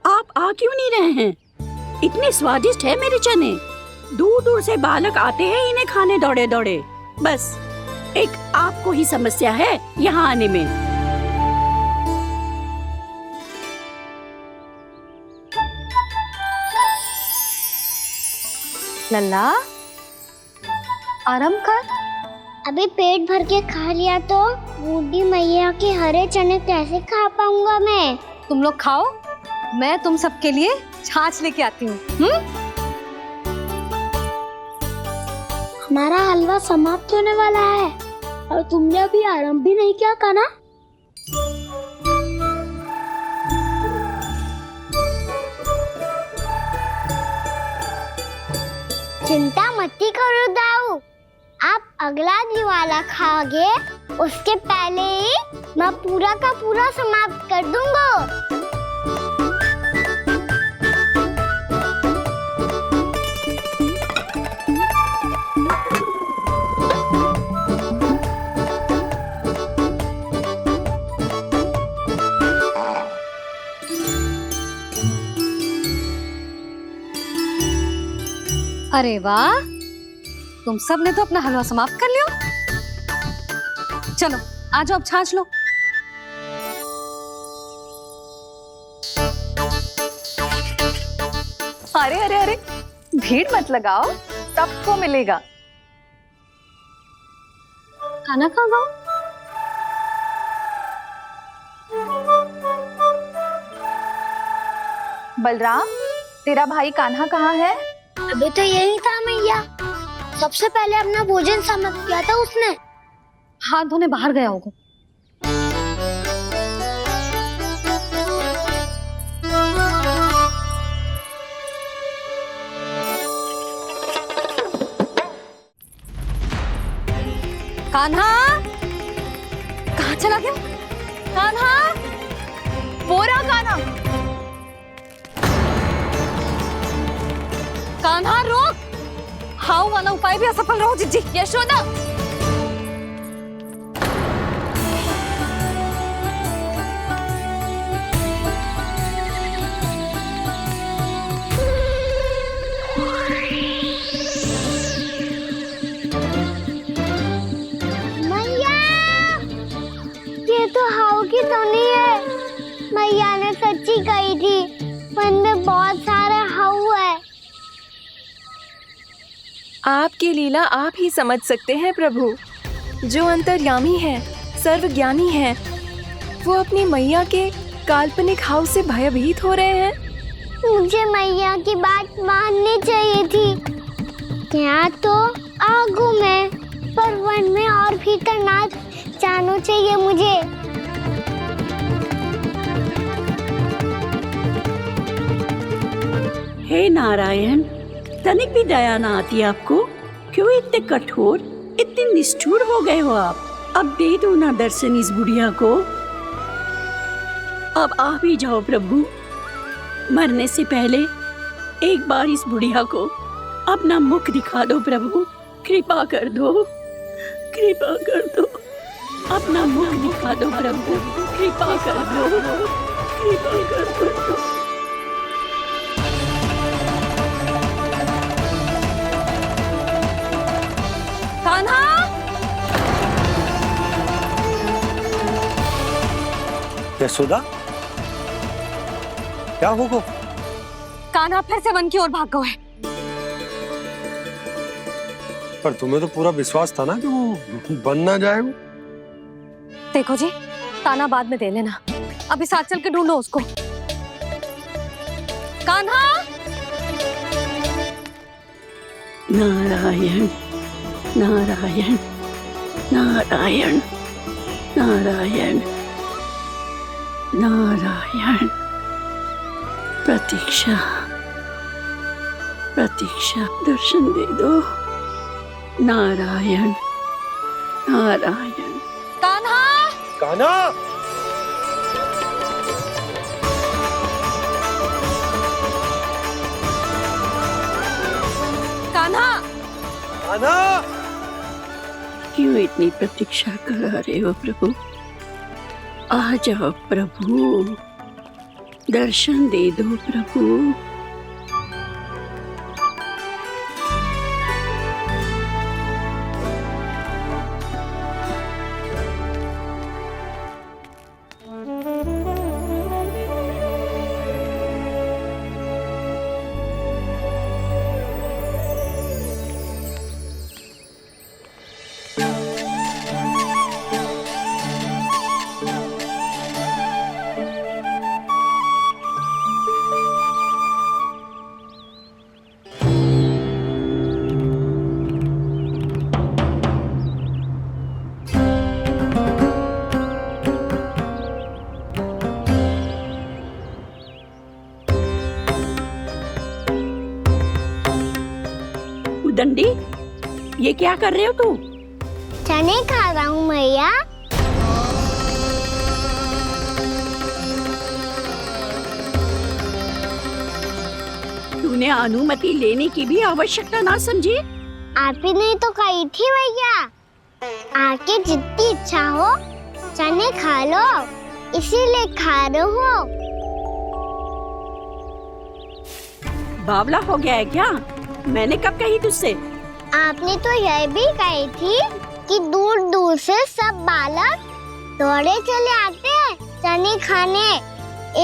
आप आ क्यों नहीं रहे हैं? इतने स्वादिष्ट है मेरे चने। दूर दूर से बालक आते हैं इन्हें खाने दौड़े दौड़े। बस एक आपको ही समस्या है यहाँ आने में। लल्ला आराम कर। अभी पेट भर के खा लिया तो बूढ़ी मैया के हरे चने कैसे खा पाऊंगा मैं? तुम लोग खाओ, मैं तुम सबके लिए छाछ लेके आती हूँ। हमारा हलवा समाप्त होने वाला है और तुमने अभी आराम भी नहीं किया कान्हा। चिंता मत करो दाऊ, आप अगला दिवाला खाओगे उसके पहले ही मैं पूरा का पूरा समाप्त कर दूंगा। अरे वाह, तुम सब ने तो अपना हलवा समाप्त कर लिया। चलो आ जाओ, अब छाछ लो। अरे अरे अरे, भीड़ मत लगाओ, सबको मिलेगा। खाना खा गो। बलराम, तेरा भाई कान्हा कहाँ है? अभी तो यही था मैया, सबसे पहले अपना भोजन समाप्त किया था उसने। हाथ धोने बाहर गया होगा। कान्हा कहाँ चला गया? कान्हा, वो रहा कान्हा। कान्हा रोक, हाउ वाला उपाय भी असफल रहो जिज्जी। यशोदा, मैया, ये तो हाउ की धुनी है। मैया ने सच्ची कही थी, वन में बहुत सारे हाउ है। आपकी लीला आप ही समझ सकते हैं प्रभु। जो अंतर्यामी है, सर्वज्ञानी है, वो अपनी मैया के काल्पनिक हाव से भयभीत हो रहे हैं। मुझे मैया की बात माननी चाहिए थी। यहाँ तो आगू में, पर वन में और भीतर ना जाना चाहिए मुझे। हे नारायण, तनिक भी दया ना आती आपको? क्यों इतने कठोर, इतने निष्ठुर हो गए हो आप? अब दे दो ना दर्शन इस बुढ़िया को। अब आ भी जाओ प्रभु। मरने से पहले एक बार इस बुढ़िया को अपना मुख दिखा दो प्रभु। कृपा कर दो, कृपा कर दो। अपना मुख दिखा दो प्रभु, कृपा कर दो, कृपा कर दो। कान्हा, यशोदा, क्या होगा? कान्हा फिर से वन की ओर भाग गए। पर तुम्हें तो पूरा विश्वास था ना कि वो बन ना जाए। वो देखो जी, ताना बाद में दे लेना, अभी साथ चल के ढूंढो उसको। कान्हा, नारायण नारायण नारायण नारायण नारायण। प्रतीक्षा प्रतीक्षा, दर्शन दे दो। नारायण नारायण। कान्हा, कान्हा, कान्हा, कान्हा, क्यों इतनी प्रतीक्षा करा रहे हो प्रभु? आ जाओ प्रभु, दर्शन दे दो प्रभु। दंडी, ये क्या कर रहे हो तू? चने खा रहा हूँ मैया। तूने अनुमति लेने की भी आवश्यकता ना समझी? आप ही ने तो कही थी भैया, आके जितनी इच्छा हो चने खा लो, इसीलिए खा रहे हो। बावला हो गया है क्या? मैंने कब कही तुझसे? आपने तो यह भी कही थी कि दूर दूर से सब बालक दौड़े चले आते हैं चने खाने,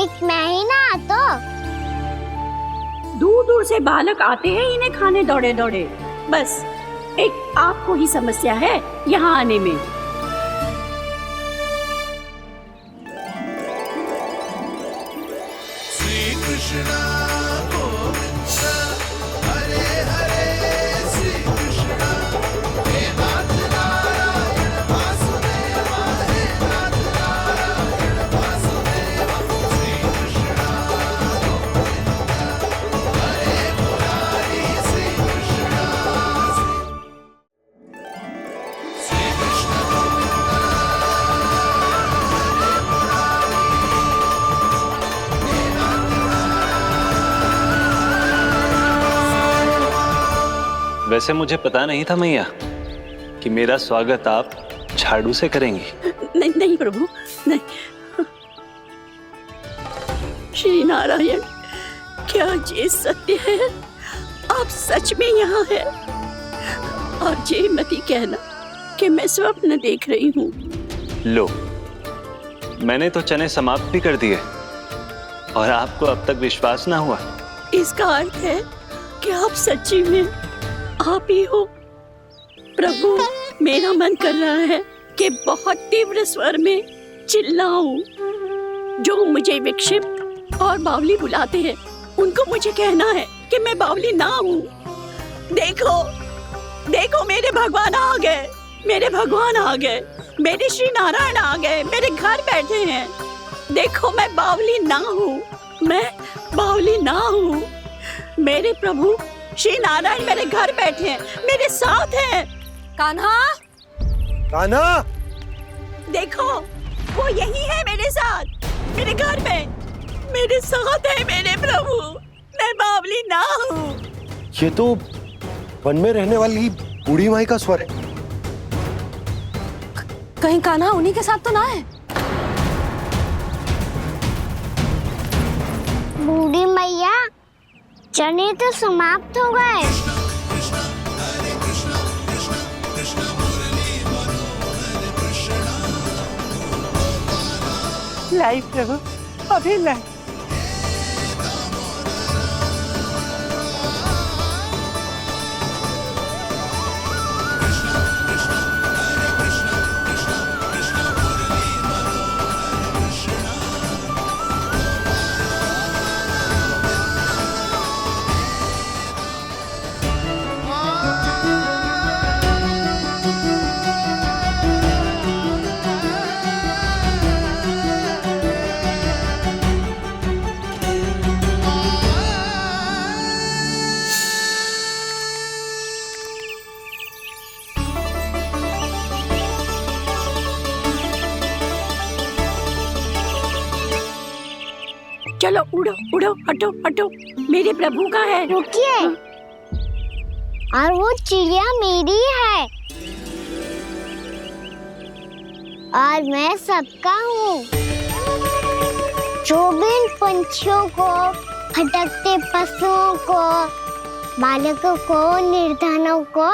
एक महीना तो दूर दूर से बालक आते हैं इन्हें खाने दौड़े दौड़े। बस एक आपको ही समस्या है यहाँ आने में। श्री कृष्ण गोविंद हरे हरे, श्री कृष्ण हे नाथ नारायण वासुदेव, हे नाथ नारायण वासुदेव, श्री कृष्ण गोविंद हरे मुरारी, श्री कृष्ण श्री कृष्ण वैसे मुझे पता नहीं था मैया कि मेरा स्वागत आप झाड़ू से करेंगी। नहीं नहीं प्रभु, नहीं। श्री नारायण, क्या ये सत्य है? आप सच में यहाँ हैं? और ये मत ही कहना कि मैं स्वप्न देख रही हूँ। लो, मैंने तो चने समाप्त भी कर दिए और आपको अब तक विश्वास ना हुआ। इसका अर्थ है कि आप सच्ची में आप ही हो। प्रभु, मेरा मन कर रहा है कि बहुत तीव्र स्वर में चिल्लाऊं। जो मुझे विक्षिप्त और बावली बुलाते हैं उनको मुझे कहना है कि मैं बावली ना हूँ। देखो देखो, मेरे भगवान आ गए, मेरे भगवान आ गए, मेरे श्री नारायण आ गए, मेरे घर बैठे हैं। देखो, मैं बावली ना हूँ, मैं बावली ना हूँ। मेरे प्रभु श्री नारायण मेरे घर बैठे हैं, मेरे साथ हैं। कान्हा, कान्हा, देखो, वो यही है मेरे साथ, मेरे घर में, मेरे साथ है मेरे प्रभु। मैं बावली ना हूँ। ये तो वन में रहने वाली बूढ़ी माई का स्वर है। कहीं कान्हा उन्हीं के साथ तो ना है? बूढ़ी मैया, चने तो समाप्त हो गए। कृष्ण हरे कृष्ण, कृष्ण कृष्ण मुरली मनोहर कृष्ण। लाई प्रभु, अभी लाई। चलो उड़ो उड़ो, हटो हटो, मेरे प्रभु का है। रुकिए, और वो चिड़िया मेरी है और मैं सबका हूँ। जो भी इन पंछियों को, भटकते पशुओं को, बालकों को, निर्धनों को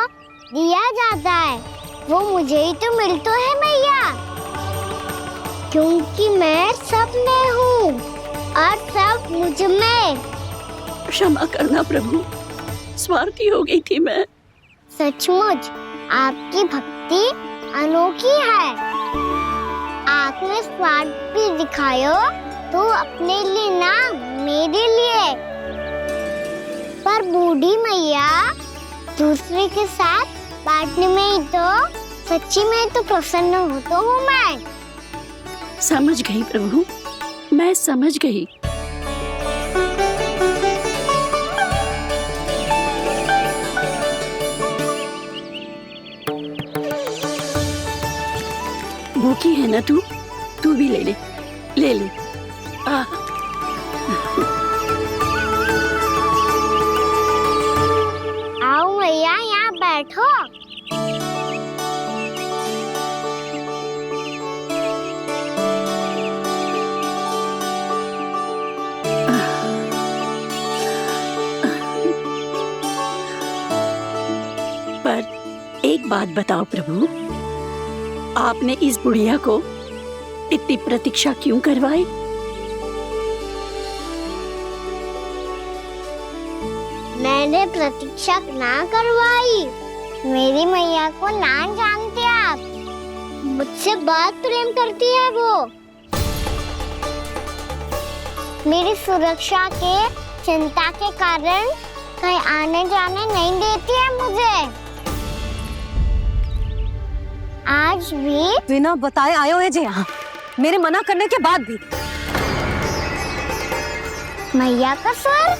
दिया जाता है वो मुझे ही तो मिलता है मैया, क्योंकि मैं सब में हूँ और सब मुझ में। क्षमा करना प्रभु, स्वार्थी हो गई थी मैं। सचमुच आपकी भक्ति अनोखी है। आपने स्वार्थ भी दिखायो तो अपने लिए ना मेरे लिए। पर बूढ़ी मैया दूसरे के साथ बांटने में ही तो सच्ची में तो प्रसन्न होता हूँ मैं। समझ गई प्रभु, मैं समझ गई। भूखी है ना तू भी ले ले, ले ले। आओ मैया यहाँ बैठो। पर एक बात बताओ प्रभु, आपने इस बुढ़िया को इतनी प्रतीक्षा क्यों करवाई? मैंने प्रतीक्षा ना करवाई। मेरी मैया को ना जानते आप, मुझसे बहुत प्रेम करती है वो। मेरी सुरक्षा के चिंता के कारण कहीं आने जाने नहीं देती है मुझे। आज भी बिना बताए आयो है जे यहाँ, मेरे मना करने के बाद भी। मैया का स्वर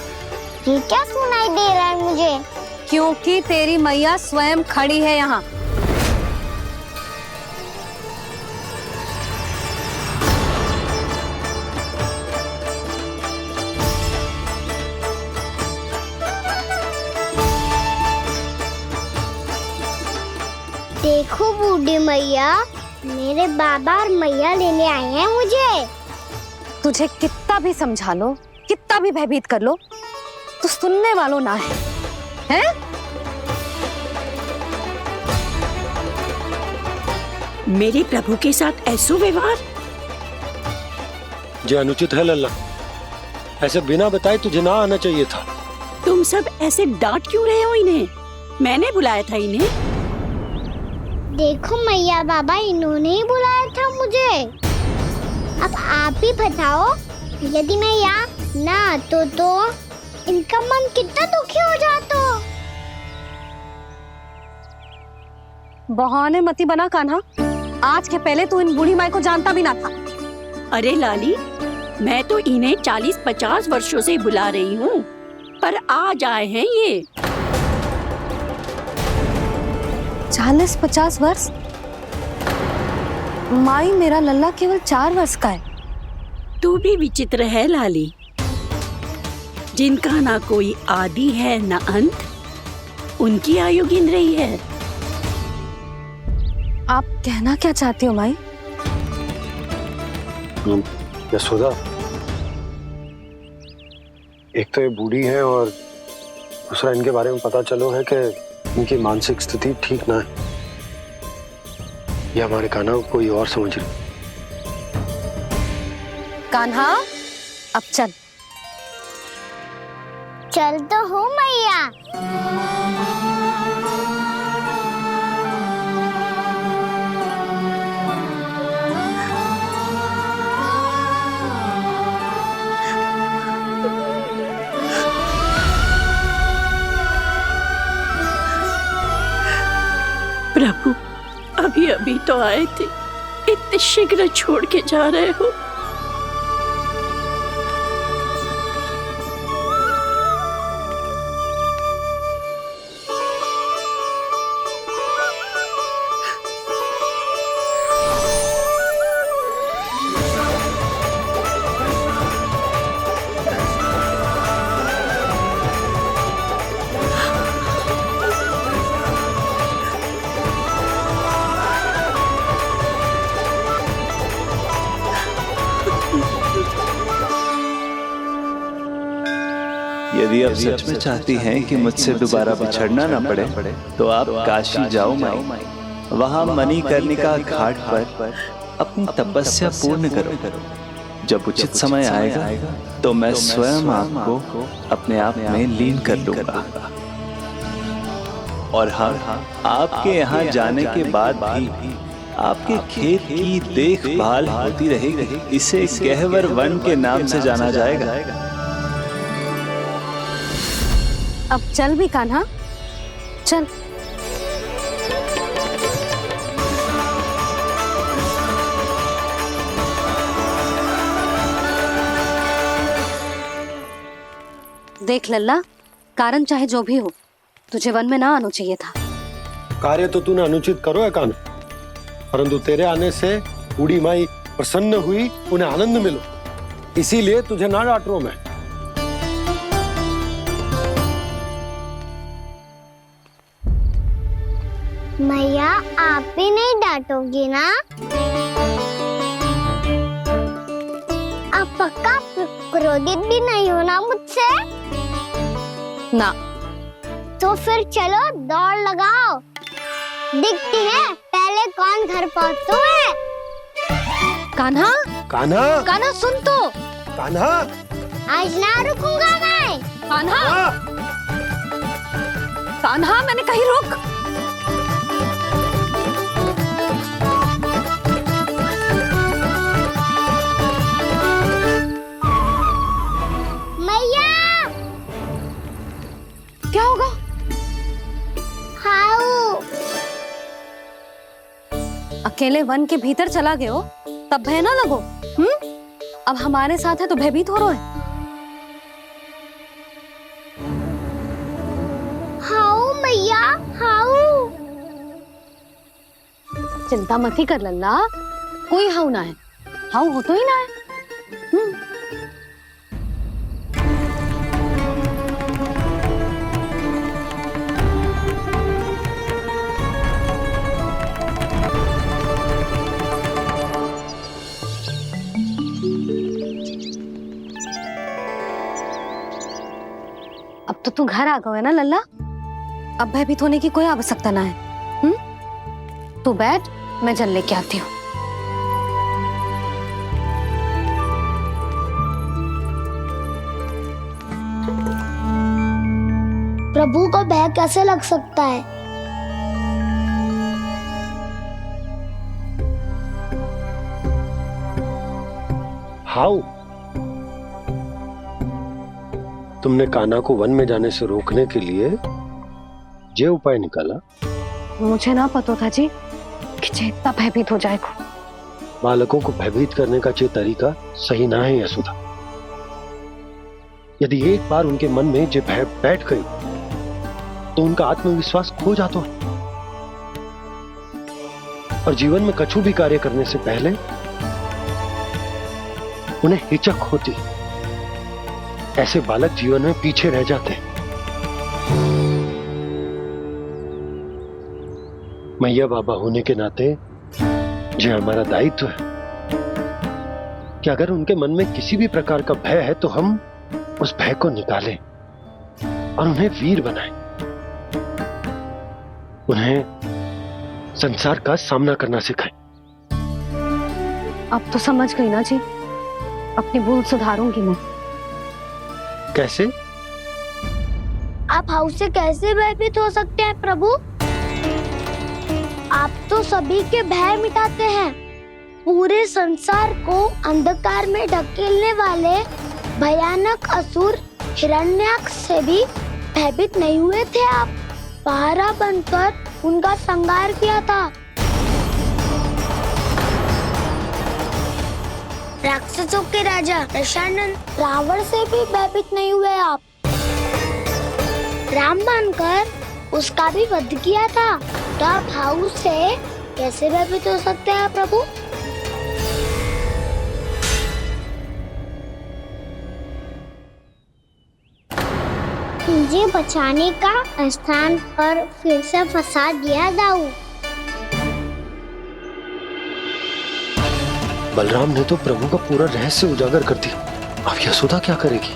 ये क्या सुनाई दे रहा है मुझे? क्योंकि तेरी मैया स्वयं खड़ी है यहाँ। देखो बूढ़ी मैया, मेरे बाबा और मैया लेने आए हैं मुझे। तुझे कितना भी समझा लो, कितना भी भयभीत कर लो, तो सुनने वालों ना है, हैं? मेरे प्रभु के साथ ऐसा व्यवहार जो अनुचित है लल्ला। ऐसे बिना बताए तुझे ना आना चाहिए था। तुम सब ऐसे डांट क्यों रहे हो इन्हें? मैंने बुलाया था इन्हें। देखो मैया बाबा, इन्होंने ही बुलाया था मुझे। अब आप ही बताओ, यदि मैं यहाँ ना आतो तो इनका मन कितना दुखी हो जाता। बहाने मती बना कान्हा, आज के पहले तू इन बूढ़ी माई को जानता भी ना था। अरे लाली, मैं तो इन्हें 40-50 वर्षों से बुला रही हूँ, पर आज आए हैं ये। 40-50 वर्ष? माई, मेरा लल्ला केवल 4 वर्ष का है। तू भी विचित्र है लाली, जिनका ना कोई आदि है ना अंत, उनकी आयु गिन रही है। आप कहना क्या चाहती हो माई? यशोदा, एक तो ये बूढ़ी है और दूसरा इनके बारे में पता चलो है कि इनकी मानसिक स्थिति ठीक ना है। ये हमारे कान्हा को कोई और समझ रही। कान्हा, अब चल। चल तो हूँ मैया। प्रभु, अभी अभी तो आए थे, इतने शीघ्र छोड़ के जा रहे हो? यदि आप सच में चाहती हैं कि मुझसे दोबारा बिछड़ना ना पड़े तो आप काशी जाओ माई। वहां मणिकर्णिका घाट पर अपनी तपस्या पूर्ण करो। जब उचित समय आएगा तो मैं स्वयं आपको अपने आप में लीन कर लूंगा। और हाँ, आपके यहाँ जाने के बाद भी आपके खेत की देखभाल होती रहेगी। इसे गहवर वन के नाम से जाना जाएगा। अब चल भी कान्हा, चल। देख लल्ला, कारण चाहे जो भी हो, तुझे वन में ना आना चाहिए था। कार्य तो तूने अनुचित करो है कान्हा, परंतु तेरे आने से बूढ़ी माई प्रसन्न हुई, उन्हें आनंद मिलो, इसीलिए तुझे ना डांट रहा हूं मैं। मैया आप भी नहीं डांटोगी ना? आप पक्का क्रोधित भी नहीं हो ना मुझसे? ना। तो फिर चलो दौड़ लगाओ, दिखती है पहले कौन घर पहुंचता है। कान्हा, कान्हा, कान्हा सुन तो। कान्हा, आज ना रुकूंगा मैं। कान्हा, कान्हा मैंने कही रुक। मैया, क्या होगा? हाउ अकेले वन के भीतर चला गए हो तब भय ना लगो। अब हमारे साथ है तो भयभीत हो रहे हैं। हाउ मैया, हाउ। चिंता मत ही कर लल्ला, कोई हाउ ना है। हाउ हो तो ही ना है। अब तो तू घर आ गए है ना लल्ला, अब भयभीत होने की कोई आवश्यकता ना है। तू बैठ, मैं जल लेके आती हूँ। प्रभु को भय कैसे लग सकता है? हाउ, तुमने कान्हा को वन में जाने से रोकने के लिए ये उपाय निकाला? मुझे ना पता था जी कि जे इतना भयभीत हो जाएगा। बालकों को भयभीत करने का ये तरीका सही ना है यशोदा। यदि एक बार उनके मन में ये भय बैठ गई तो उनका आत्मविश्वास खो जाता है और जीवन में कछु भी कार्य करने से पहले उन्हें हिचक होती। ऐसे बालक जीवन में पीछे रह जाते हैं। मैया बाबा होने के नाते ये हमारा दायित्व है कि अगर उनके मन में किसी भी प्रकार का भय है तो हम उस भय को निकालें और उन्हें वीर बनाएं, उन्हें संसार का सामना करना सिखाएं। अब तो समझ गई ना जी, अपनी भूल सुधारूंगी मैं। कैसे? आप हाउ से कैसे भयभीत हो सकते हैं प्रभु? आप तो सभी के भय मिटाते हैं। पूरे संसार को अंधकार में ढकेलने वाले भयानक असुर हिरण्याक्ष से भी भयभीत नहीं हुए थे आप। पहरा बनकर उनका संहार किया था। राक्षसों के राजा दशानन रावण से भी भयभीत नहीं हुए आप। राम बनकर उसका भी वध किया था। तो आप हाउ से कैसे भयभीत हो सकते हैं प्रभु? मुझे बचाने का स्थान पर फिर से फंसा दिया दाऊ। बलराम ने तो प्रभु का पूरा रहस्य उजागर कर दिया। अब यशोदा क्या करेगी?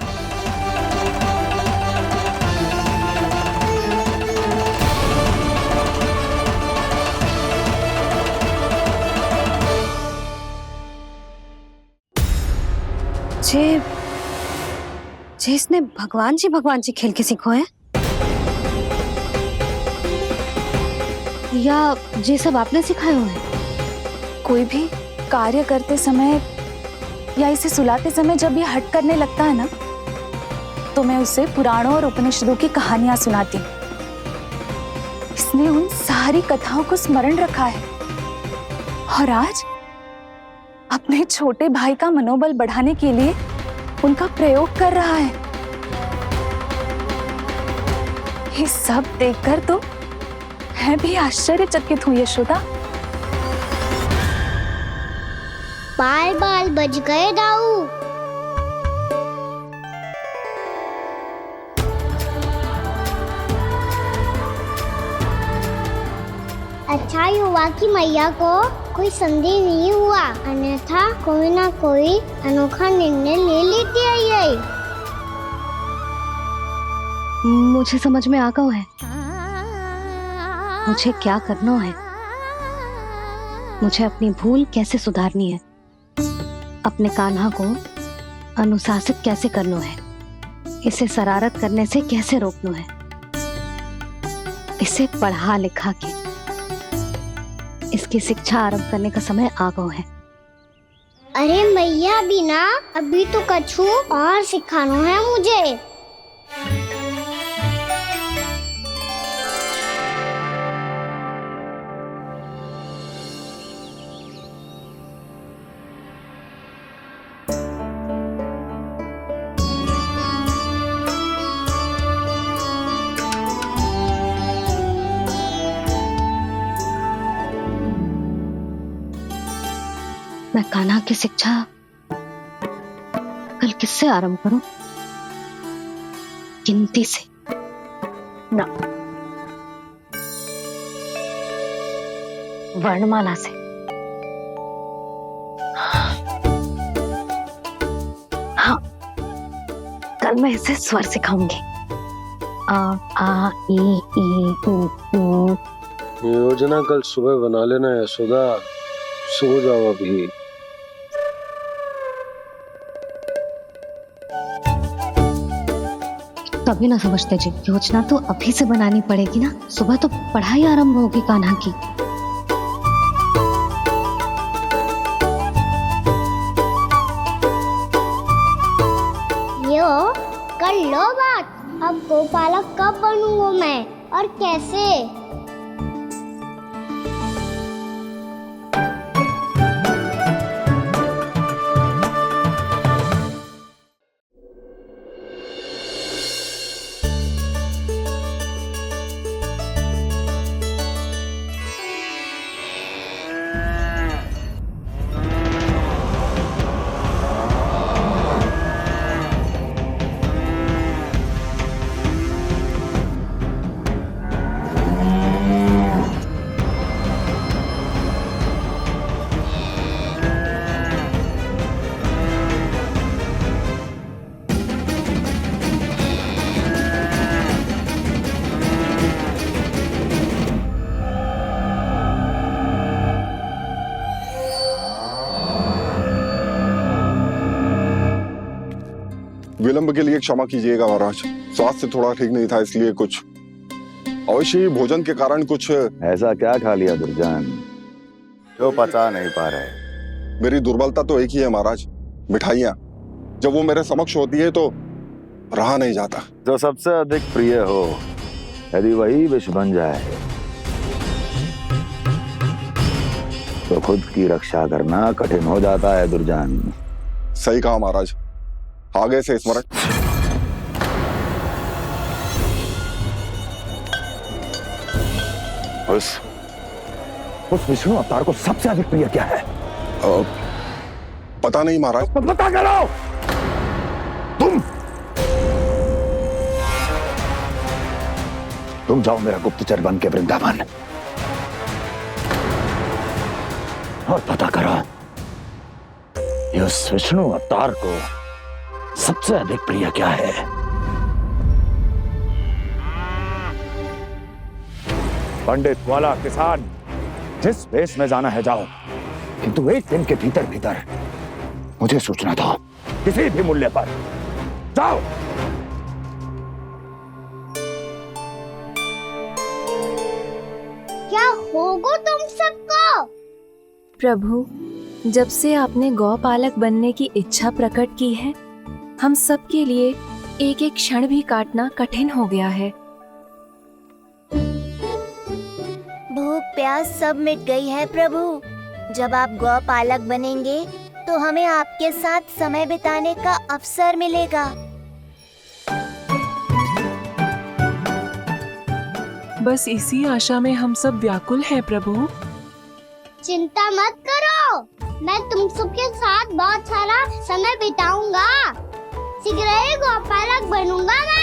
जे इसने भगवान जी खेल के सीखो है, या ये सब आपने सिखाए हुए हैं? कोई भी कार्य करते समय या इसे सुलाते समय जब ये हट करने लगता है ना, तो मैं उसे पुराणों और उपनिषदों की कहानियां सुनाती हूँ। इसने उन सारी कथाओं को स्मरण रखा है और आज अपने छोटे भाई का मनोबल बढ़ाने के लिए उनका प्रयोग कर रहा है। ये सब देखकर तो मैं भी आश्चर्यचकित हूँ यशोदा। बाल बाल बज गए दाऊ। अच्छा ही हुआ कि मैया को कोई संदेह नहीं हुआ, अन्यथा कोई ना कोई अनोखा निर्णय ले लेती है ये। मुझे समझ में आ गया है मुझे क्या करना है। मुझे अपनी भूल कैसे सुधारनी है, अपने कान्हा को अनुशासित कैसे करना है, इसे शरारत करने से कैसे रोकना है, इसे पढ़ा लिखा के इसकी शिक्षा आरंभ करने का समय आ गया है। अरे मैया बिना अभी तो कछु और सिखाना है मुझे। मैं कान्हा की शिक्षा कल किससे आरंभ करूं? गिनती से ना, वर्णमाला से। हाँ, कल मैं इसे स्वर सिखाऊंगी। आ ई उ ऊ। योजना कल सुबह बना लेना यशोदा, सो जाओ अभी। तभी ना समझते जी, योजना तो अभी से बनानी पड़ेगी ना, सुबह तो पढ़ाई आरंभ होगी कान्हा की। यो कर लो बात, अब गोपालक कब बनूंगा मैं और कैसे? विलंब के लिए क्षमा कीजिएगा महाराज, स्वास्थ्य थोड़ा ठीक नहीं था इसलिए कुछ अवश्य ही भोजन के कारण कुछ। ऐसा क्या खा लिया दुर्जन जो पता नहीं पा रहे? मेरी दुर्बलता तो एक ही है महाराज, मिठाइयाँ। जब वो मेरे समक्ष होती है तो रहा नहीं जाता। जो सबसे अधिक प्रिय हो, यदि वही विष बन जाए तो खुद की रक्षा करना कठिन हो जाता है दुर्जन। सही कहा महाराज, आगे से स्मरण। उस विष्णु अवतार को सबसे अधिक प्रिय क्या है? पता नहीं महाराज। पता करो। तुम जाओ मेरा गुप्तचर बन के वृंदावन और पता करो उस विष्णु अवतार को सबसे अधिक प्रिय क्या है। पंडित वाला किसान, जिस वेश में जाना है जाओ, किंतु एक दिन के भीतर भीतर मुझे सूचना दो। किसी भी मूल्य पर। जाओ। क्या होगा तुम सबको? प्रभु, जब से आपने गौपालक बनने की इच्छा प्रकट की है, हम सब के लिए एक एक क्षण भी काटना कठिन हो गया है। भूख प्यास सब मिट गई है प्रभु। जब आप गौपालक बनेंगे तो हमें आपके साथ समय बिताने का अवसर मिलेगा। बस इसी आशा में हम सब व्याकुल हैं प्रभु। चिंता मत करो, मैं तुम सबके साथ बहुत सारा समय बिताऊंगा। शीघ्र ही गौपालक बनूंगा मैं।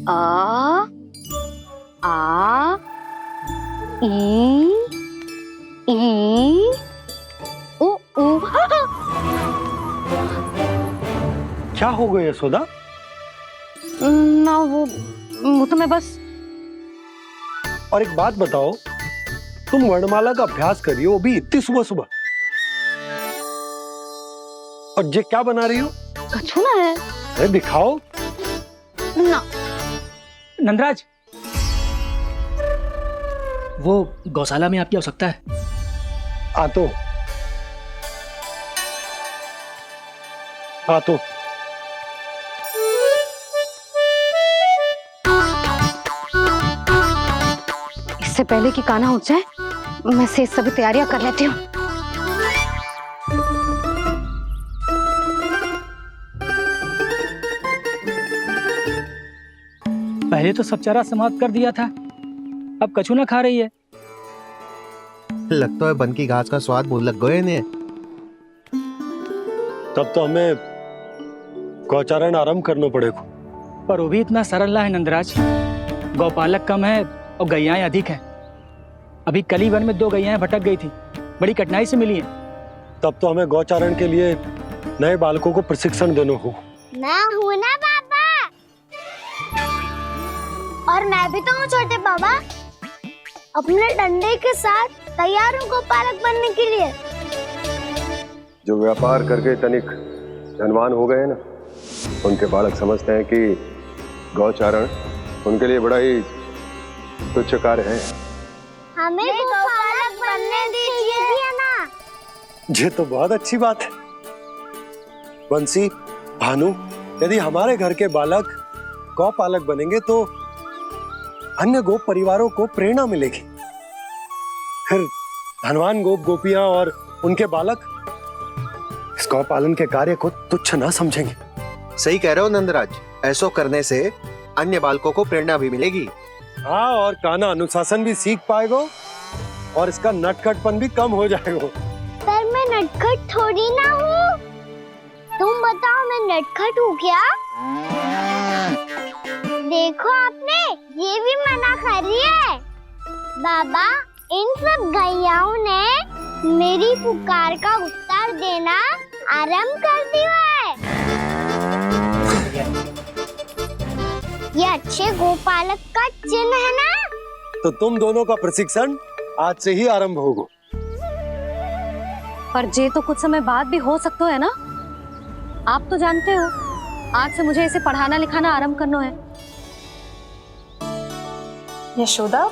आ आ ई उ उ। क्या हो गया यशोदा? ना वो तो मैं बस। और एक बात बताओ, तुम वर्णमाला का अभ्यास कर रही हो, वो भी इतनी सुबह सुबह, और ये क्या बना रही हो? कछु ना है। अरे दिखाओ ना। नंदराज, वो गौशाला में आपकी आवश्यकता है। आ तो इससे पहले कि कान्हा उठ जाए, मैं से सभी तैयारियां कर लेती हूँ। पहले तो सब चारा समाप्त कर दिया था, अब कछु ना खा रही है। लगता है बन की घास का स्वाद भूल लग गए ने। तब तो हमें गौचारण आरंभ करना पड़ेगा। पर वो भी इतना सरल ना है नंदराज। गौपालक कम है और गैयाएं अधिक हैं। अभी कली वन में 2 गैयाएं भटक गई थी, बड़ी कठिनाई से मिली हैं। तब तो हमें गौचारण के लिए नए बालकों को प्रशिक्षण देना हो। मैं हूँ ना बाबा, और मैं भी तो हूँ छोटे बाबा। अपने डंडे के साथ तैयार हूँ गौपालक बनने के लिए। जो व्यापार करके तनिक धनवान हो गए ना, उनके बालक समझते हैं कि गौचारण उनके लिए बड़ा ही तुच्छ कार्य है। हमें गौपालक बनने दीजिए ना। ये तो बहुत अच्छी बात है। बंसी, भानु, यदि हमारे घर के बालक गौपालक बनेंगे तो अन्य गोप परिवारों को प्रेरणा मिलेगी। फिर धनवान गोप गोपियां और उनके बालक इस गौ पालन के कार्य को तुच्छ ना समझेंगे। सही कह रहे हो नंदराज, ऐसा करने से अन्य बालकों को प्रेरणा भी मिलेगी। हाँ, और कान्हा अनुशासन भी सीख पाएगा और इसका नटखटपन भी कम हो जाएगा। पर मैं नटखट थोड़ी ना हूँ। तुम बताओ, मैं नटखट हूँ क्या? देखो आपने ये भी मना कर रही है। बाबा, इन सब गैयाओं ने मेरी पुकार का उत्तर देना आरंभ कर दिया है। ये अच्छे गोपालक का चिन्ह है ना? तो तुम दोनों का प्रशिक्षण आज से ही आरंभ होगा। पर जे तो कुछ समय बाद भी हो सकता है ना। आप तो जानते हो, आज से मुझे इसे पढ़ाना लिखाना आरंभ करना है। यशोदा,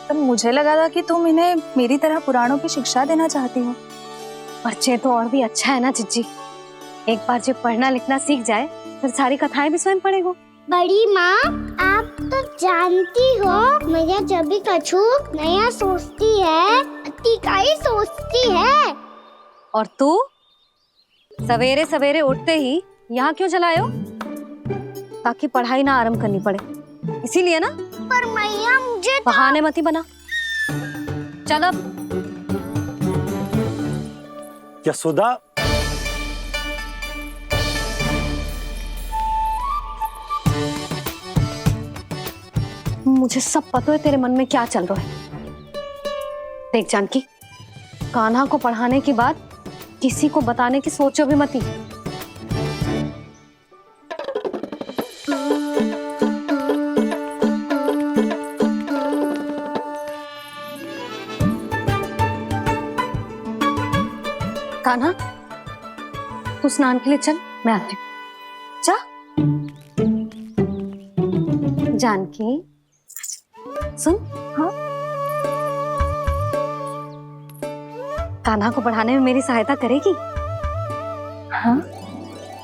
पर मुझे लगा था कि तुम इन्हें मेरी तरह पुराणों की शिक्षा देना चाहती हो। पर जे तो और भी अच्छा है ना जिज्जी। एक बार जब पढ़ना लिखना सीख जाए फिर सारी कथाएं भी स्वयं पढ़ेगा। बड़ी माँ, आप तो जानती हो मैया जब भी कछु नया सोचती है, का ही सोचती है। और तू सवेरे सवेरे उठते ही यहाँ क्यों चलाए हो? ताकि पढ़ाई ना आरंभ करनी पड़े, इसीलिए ना। पर मैया मुझे बहाने मत ही बना। चल अब। यशोदा, मुझे सब पता है तेरे मन में क्या चल रहा है। देख जानकी, कान्हा को पढ़ाने की बात किसी को बताने की सोचो भी मत ही। कान्हा, तू स्नान के लिए चल, मैं आती हूँ। जा। जानकी, सुन। हाँ। कान्हा को पढ़ाने में मेरी सहायता करेगी? हाँ।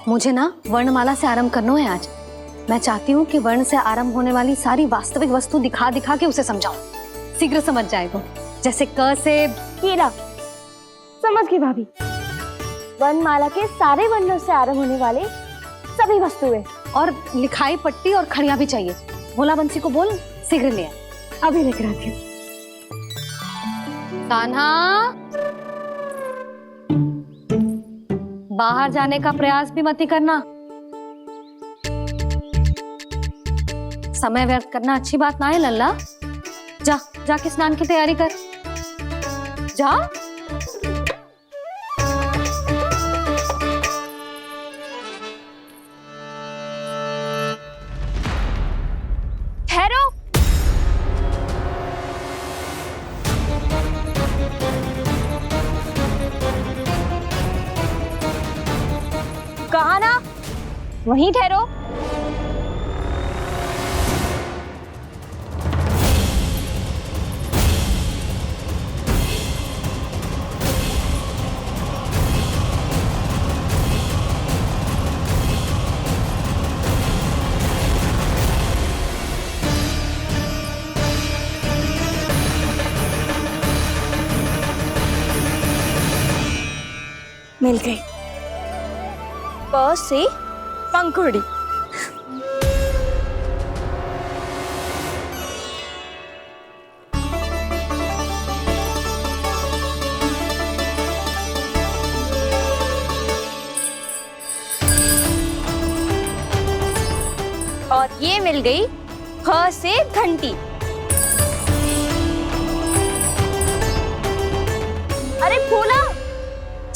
मुझे ना वर्णमाला से आरंभ करना है आज। मैं चाहती हूँ कि वर्ण से आरंभ होने वाली सारी वास्तविक वस्तु दिखा दिखा के उसे समझाऊं। शीघ्र समझ जाएगा। जैसे क से कीड़ा। समझ गई भाभी। वर्णमाला के सारे वर्णों से आरंभ होने वाले सभी वस्तुएं, और लिखाई पट्टी और खड़िया भी चाहिए। भोला बंसी को बोल शीघ्र ले आए। अभी लेकर आती हूँ। कान्हा, बाहर जाने का प्रयास भी मत ही करना। समय व्यर्थ करना अच्छी बात ना है लल्ला। जा, जाके स्नान की तैयारी कर। जा। ठहरो। कहा ना, वहीं ठहरो। मिल गई। प से पंखुड़ी। और ये मिल गई ख से घंटी। अरे भोला,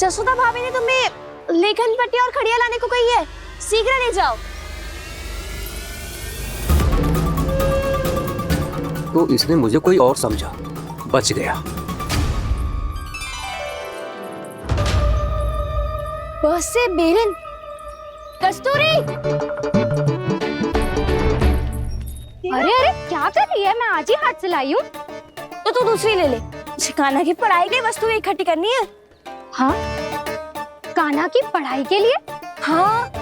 जसोदा भाभी ने तुम्हें लेखन पट्टी और खड़िया लाने को कही है, शीघ्र ले जाओ। तो इसने मुझे कोई और समझा, बच गया। बस से बेरन। कस्तूरी। अरे अरे क्या कर रही है? मैं आज ही हाथ से लाई हूँ। तो तू दूसरी ले ले। कान्हा की पढ़ाई के लिए वस्तु इकट्ठी करनी है। हाँ, कान्हा की पढ़ाई के लिए? हाँ,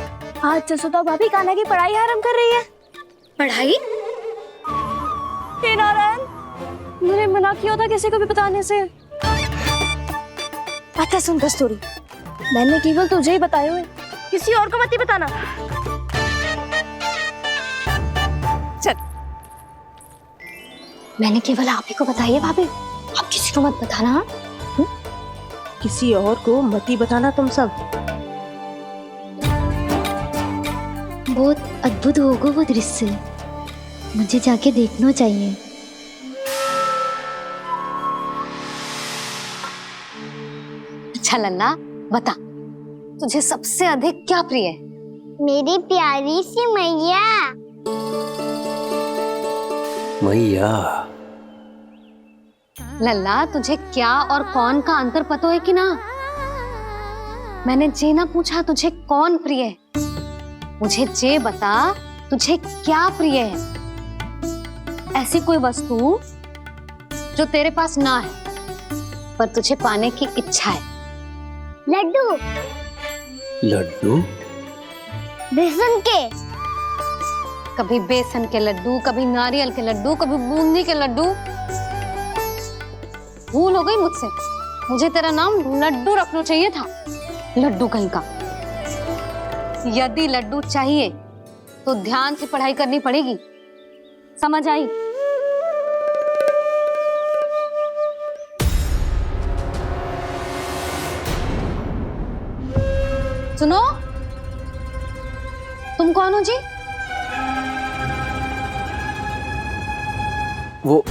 आज जसोदा भाभी कान्हा की पढ़ाई आरंभ कर रही है। पढ़ाई? हे नारायण, मैंने मना किया था किसी को भी बताने से। अच्छा सुन कस्तूरी, मैंने केवल तुझे ही बताए हुए, किसी और को मत ही बताना। चल। मैंने केवल आप ही को बताई है भाभी, आप किसी को मत बताना। किसी और को मत ही बताना तुम सब। बहुत अद्भुत होगा वो दृश्य, मुझे जाके देखना चाहिए। अच्छा लल्ला, बता, तुझे सबसे अधिक क्या प्रिय है? मेरी प्यारी सी मैया। मैया। लल्ला, तुझे क्या और कौन का अंतर पता है कि ना? मैंने जे ना पूछा तुझे कौन प्रिय है, मुझे जे बता तुझे क्या प्रिय है। ऐसी कोई वस्तु जो तेरे पास ना है पर तुझे पाने की इच्छा है। लड्डू। लड्डू? बेसन के। कभी बेसन के लड्डू, कभी नारियल के लड्डू, कभी बूंदी के लड्डू। भूल हो गई मुझसे, मुझे तेरा नाम लड्डू रखना चाहिए था। लड्डू कहीं का। यदि लड्डू चाहिए तो ध्यान से पढ़ाई करनी पड़ेगी, समझ आई? सुनो, तुम कौन हो जी? वो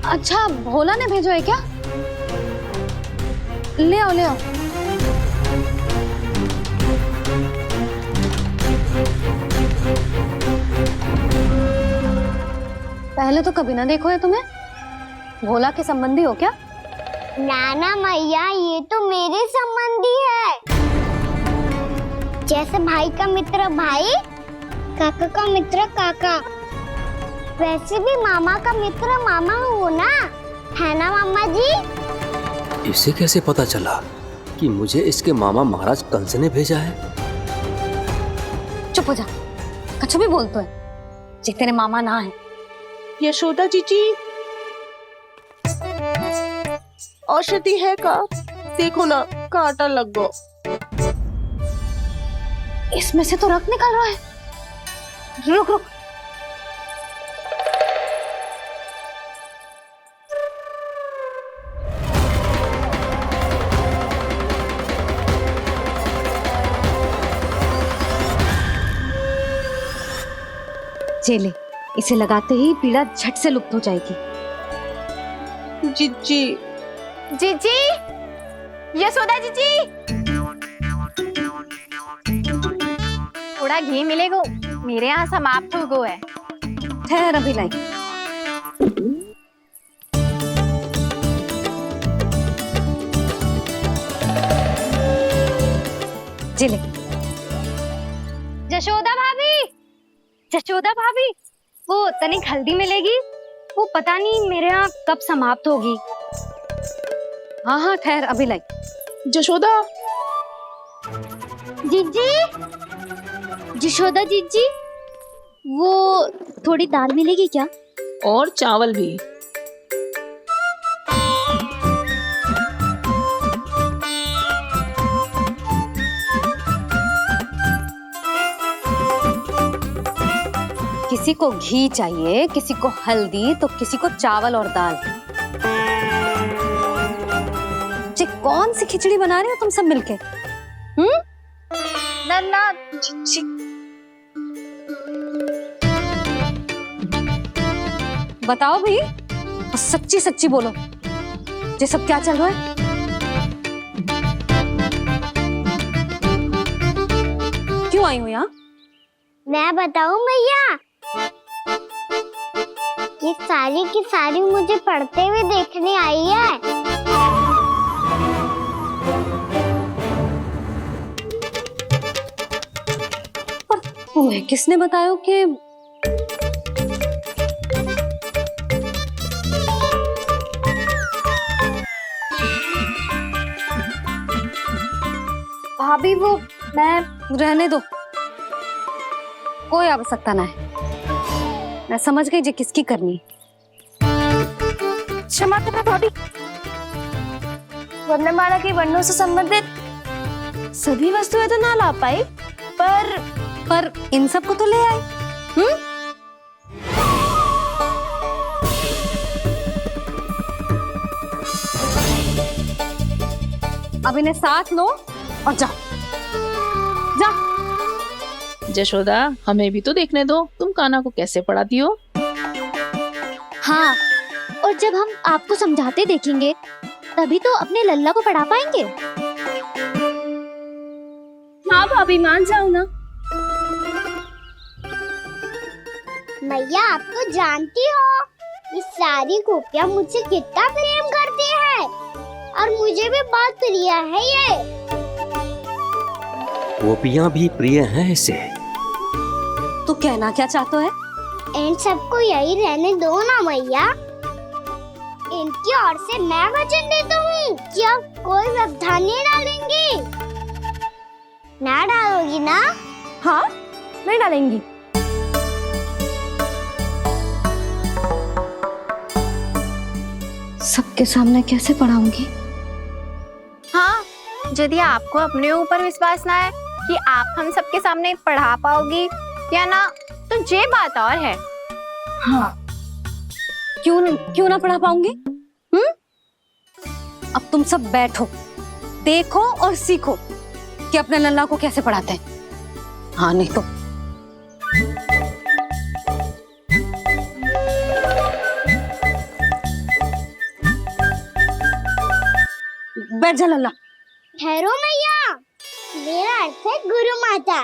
अच्छा, भोला ने भेजो है क्या? ले आओ, ले आओ। पहले तो कभी ना देखो है तुम्हें। भोला के संबंधी हो क्या? नाना मैया, ये तो मेरे संबंधी है। जैसे भाई का मित्र भाई, काका का मित्र काका, वैसे भी मामा का मित्र मामा हो ना, है ना मामा जी? इसे कैसे पता चला कि मुझे इसके मामा महाराज कंस ने भेजा है? चुप हो जा, कछु भी बोलते है जे तेरे मामा ना है। यशोदा जीजी, औषधि है का? देखो ना, कांटा लग गो। इसमें से तो रक्त निकल रहा है। रुक रुक, चेले, इसे लगाते ही पीड़ा झट से लुप्त हो जाएगी। जीजी, जीजी, यशोदा जीजी, थोड़ा घी मिलेगा, मेरे यहाँ समाप्त हो गया है। ठहर, अभी लाई। चले। जशोदा भाभी, वो तनिक हल्दी मिलेगी? वो पता नहीं मेरे यहाँ कब समाप्त होगी। हाँ हाँ ठहर, अभी लाई। जशोदा, जीजी, जशोदा जीजी, वो थोड़ी दाल मिलेगी क्या? और चावल भी। किसी को घी चाहिए, किसी को हल्दी, तो किसी को चावल और दाल। जी, कौन सी खिचड़ी बना रहे हो तुम सब मिलके? नन्ना, बताओ भाई, सच्ची सच्ची बोलो, ये सब क्या चल रहा है? क्यों आई हो यहाँ? मैं बताऊं भैया, ये सारी की सारी मुझे पढ़ते हुए देखने आई है। पर तुम्हें किसने बताया कि भाभी, वो मैं रहने दो, कोई आवश्यकता ना है। मैं समझ गई जे किसकी करनी। क्षमा करना भाभी, वर्णमाला के वर्णों से संबंधित सभी वस्तुएं तो ना ला पाई, पर इन सब को तो ले आए। अब इन्हें साथ लो और जाओ। जा। जशोदा, हमें भी तो देखने दो, तुम कान्हा को कैसे पढ़ाती हो। हाँ, और जब हम आपको समझाते देखेंगे तभी तो अपने लल्ला को पढ़ा पाएंगे। हाँ भाभी, मान जाओ ना। मैया, आप तो जानती हो ये सारी गोपियां मुझसे कितना प्रेम करती है, और मुझे भी बहुत प्रिय है ये। गोपियां भी प्रिय हैं इसे। तू कहना क्या चाहता है? इन सबको यही रहने दो ना मैया। इनकी ओर से मैं वचन देता हूँ कि अब कोई व्यवधान नहीं डालेंगी। ना डालोगी ना? हाँ, नहीं डालेंगी। सबके सामने कैसे पढ़ाऊंगी? हाँ, यदि आपको अपने ऊपर विश्वास ना है कि आप हम सबके सामने पढ़ा पाओगी या ना, तो ये बात और है। हाँ, क्यों ना पढ़ा पाऊंगी? अब तुम सब बैठो, देखो और सीखो कि अपने लल्ला को कैसे पढ़ाते हैं। हाँ, नहीं तो बैठ जा लल्ला। ठहरो मैया, मेरा अर्थ है गुरु माता।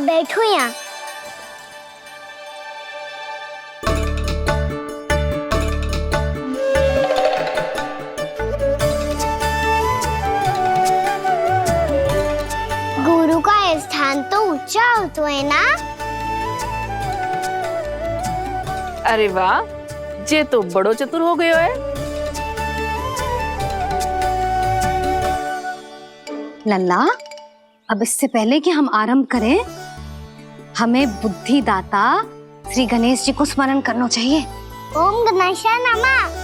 बैठो यहाँ। गुरु का स्थान तो ऊंचा होता है ना। अरे वाह, जे तो बड़ो चतुर हो गयो है। लल्ला, अब इससे पहले कि हम आरंभ करें, हमें बुद्धिदाता श्री गणेश जी को स्मरण करना चाहिए। ओम गणेशाय नमः।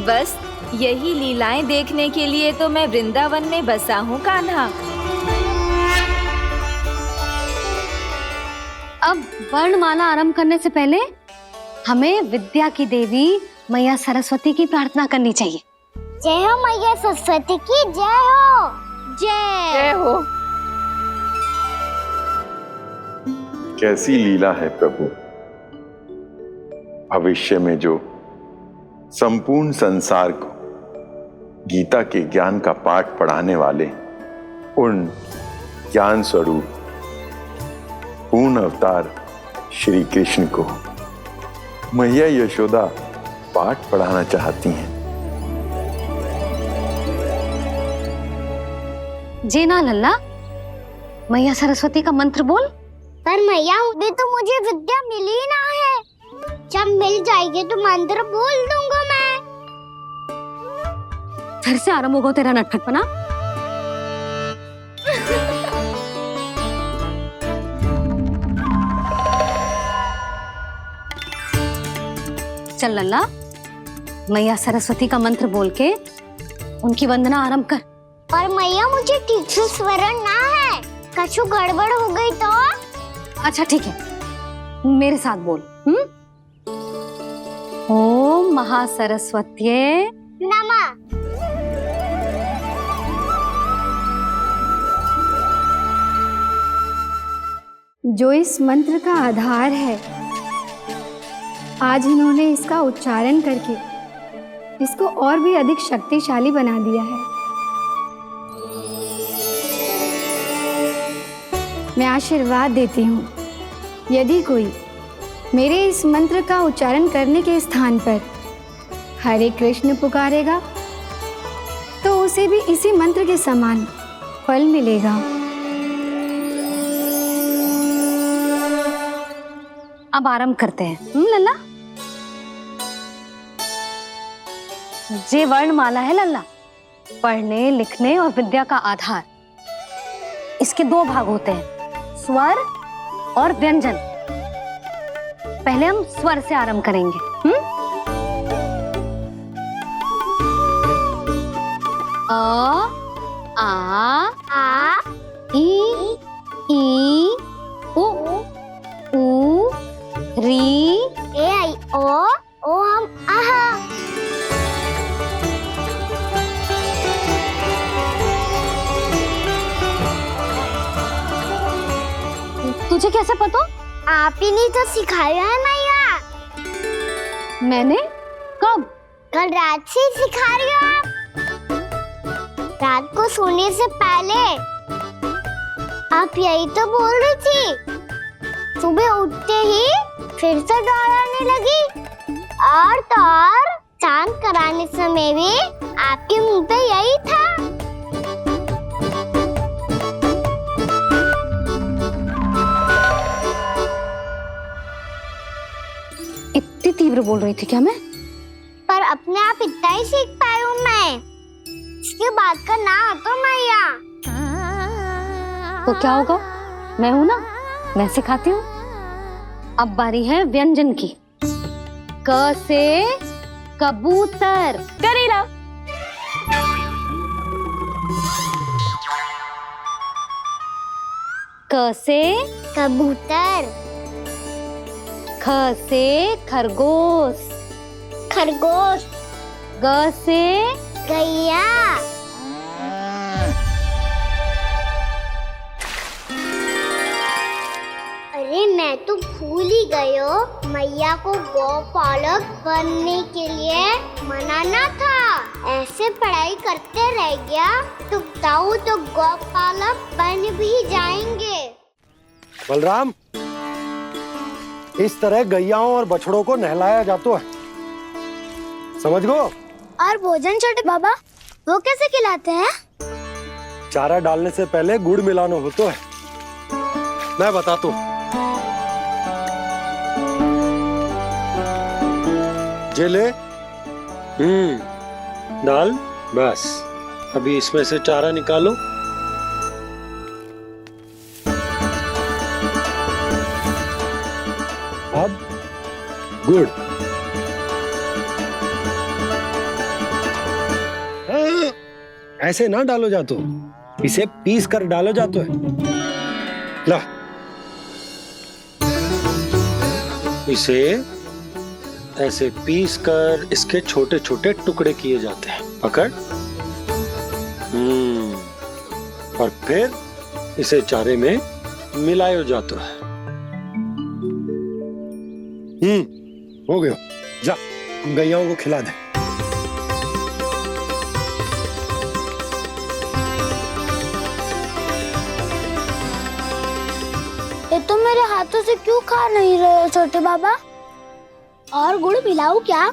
बस यही लीलाएं देखने के लिए तो मैं वृंदावन में बसा हूँ कान्हा। अब वर्णमाला आरंभ करने से पहले हमें विद्या की देवी मैया सरस्वती की प्रार्थना करनी चाहिए। जय हो मैया सरस्वती की जय हो। जय हो। कैसी लीला है प्रभु। भविष्य में जो संपूर्ण संसार को गीता के ज्ञान का पाठ पढ़ाने वाले उन ज्ञान स्वरूप पूर्ण अवतार श्री कृष्ण को मैया यशोदा पाठ पढ़ाना चाहती हैं। जी ना लल्ला, मैया सरस्वती का मंत्र बोल। पर मैया अभी तो मुझे विद्या मिली ना है। जब मिल जाएगी तो मंत्र बोल दूंगा मैं। फिर से आरंभ होगा तेरा नटखटपना। चल लल्ला, मैया सरस्वती का मंत्र बोल के उनकी वंदना आरंभ कर। पर मैया मुझे ठीक से स्मरण ना है, कछु गड़बड़ हो गई तो? अच्छा ठीक है, मेरे साथ बोल। ओम महासरस्वत्ये नमः। जो इस मंत्र का आधार है, आज इन्होंने इसका उच्चारण करके इसको और भी अधिक शक्तिशाली बना दिया है। मैं आशीर्वाद देती हूँ, यदि कोई मेरे इस मंत्र का उच्चारण करने के स्थान पर हरे कृष्ण पुकारेगा तो उसे भी इसी मंत्र के समान फल मिलेगा। अब आरंभ करते हैं। लल्ला, जे वर्णमाला है लल्ला, पढ़ने लिखने और विद्या का आधार। इसके दो भाग होते हैं, स्वर और व्यंजन। पहले हम स्वर से आरंभ करेंगे। अ, आ, ई, उ, री, ए आई ओ हम आहा। तुझे कैसे पता? आप ही ने तो सिखाया है मैया। मैंने? कब? कल रात से सिखा रही हो आप। रात को सोने से पहले आप यही तो बोल रही थी। सुबह उठते ही फिर से दोहराने लगी, और तो और स्नान कराने समय भी आपके मुंह पे यही था। इतनी तीव्र बोल रही थी क्या मैं? पर अपने आप इतना ही सीख पाई हूँ मैं। इसके बाद का ना तो मैया। तो क्या होगा? मैं हूं ना, मैं सिखाती हूँ। अब बारी है व्यंजन की। क से कबूतर। करेला। क से कबूतर। ख से खरगोश। खरगोश। ग से गैया। अरे मैं तुम भूल ही गए हो मैया को गौपालक बनने के लिए मनाना था। ऐसे पढ़ाई करते रह गया तो ताऊ तो गौपालक बन भी जाएंगे। बलराम, इस तरह गैयाओं और बछड़ों को नहलाया जाता है, समझ गो। और भोजन छोटे बाबा वो कैसे खिलाते हैं? चारा डालने से पहले गुड़ मिलाना होता है, मैं बताता हूँ। जे ले, डाल, बस अभी इसमें से चारा निकालो। अब गुड़, ऐसे ना डालो जातो, इसे पीस कर डालो जातो है। ला, इसे ऐसे पीस कर इसके छोटे छोटे टुकड़े किए जाते हैं, पकड़। और फिर इसे चारे में मिलाया जाता है। हो गया, जा गैयाओं को खिला दे। ये तो मेरे हाथों से क्यों खा नहीं रहे हो छोटे बाबा? और गुड़ मिलाऊं क्या?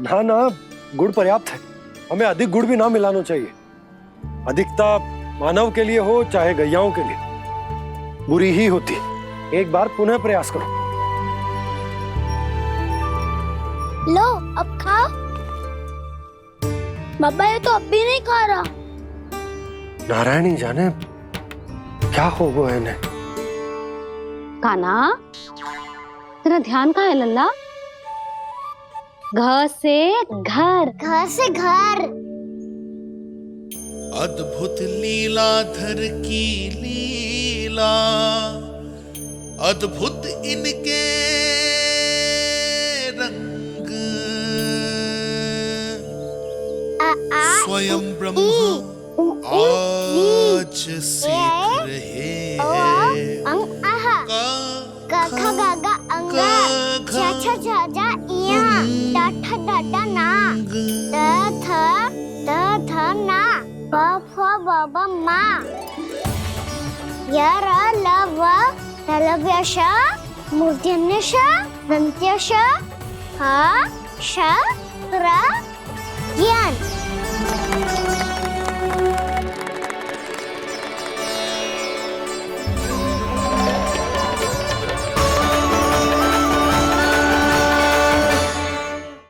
ना ना, गुड़ पर्याप्त है, हमें अधिक गुड़ भी ना मिलाना चाहिए। अधिकता मानव के लिए हो चाहे गैयाओं के लिए बुरी ही होती। एक बार पुनः प्रयास करो। लो अब खाओ। बाबा ये तो अब भी नहीं खा रहा। नारायणी जाने क्या हो गया इन्हें। काना, तेरा ध्यान कहाँ है लल्ला? घर से घर, घर से घर। अद्भुत लीलाधर की लीला, अद्भुत इनके रंग, स्वयं ब्रह्म आज सीख रहे खा गा गा अंगा, छा छा छा जा इया, डा ठा डा डा ना, द ध ना, ब फ ब ब मा, य र ल व ललव्य श, मूर्धन्य श, दन्त्य श, ह श र ज्ञान।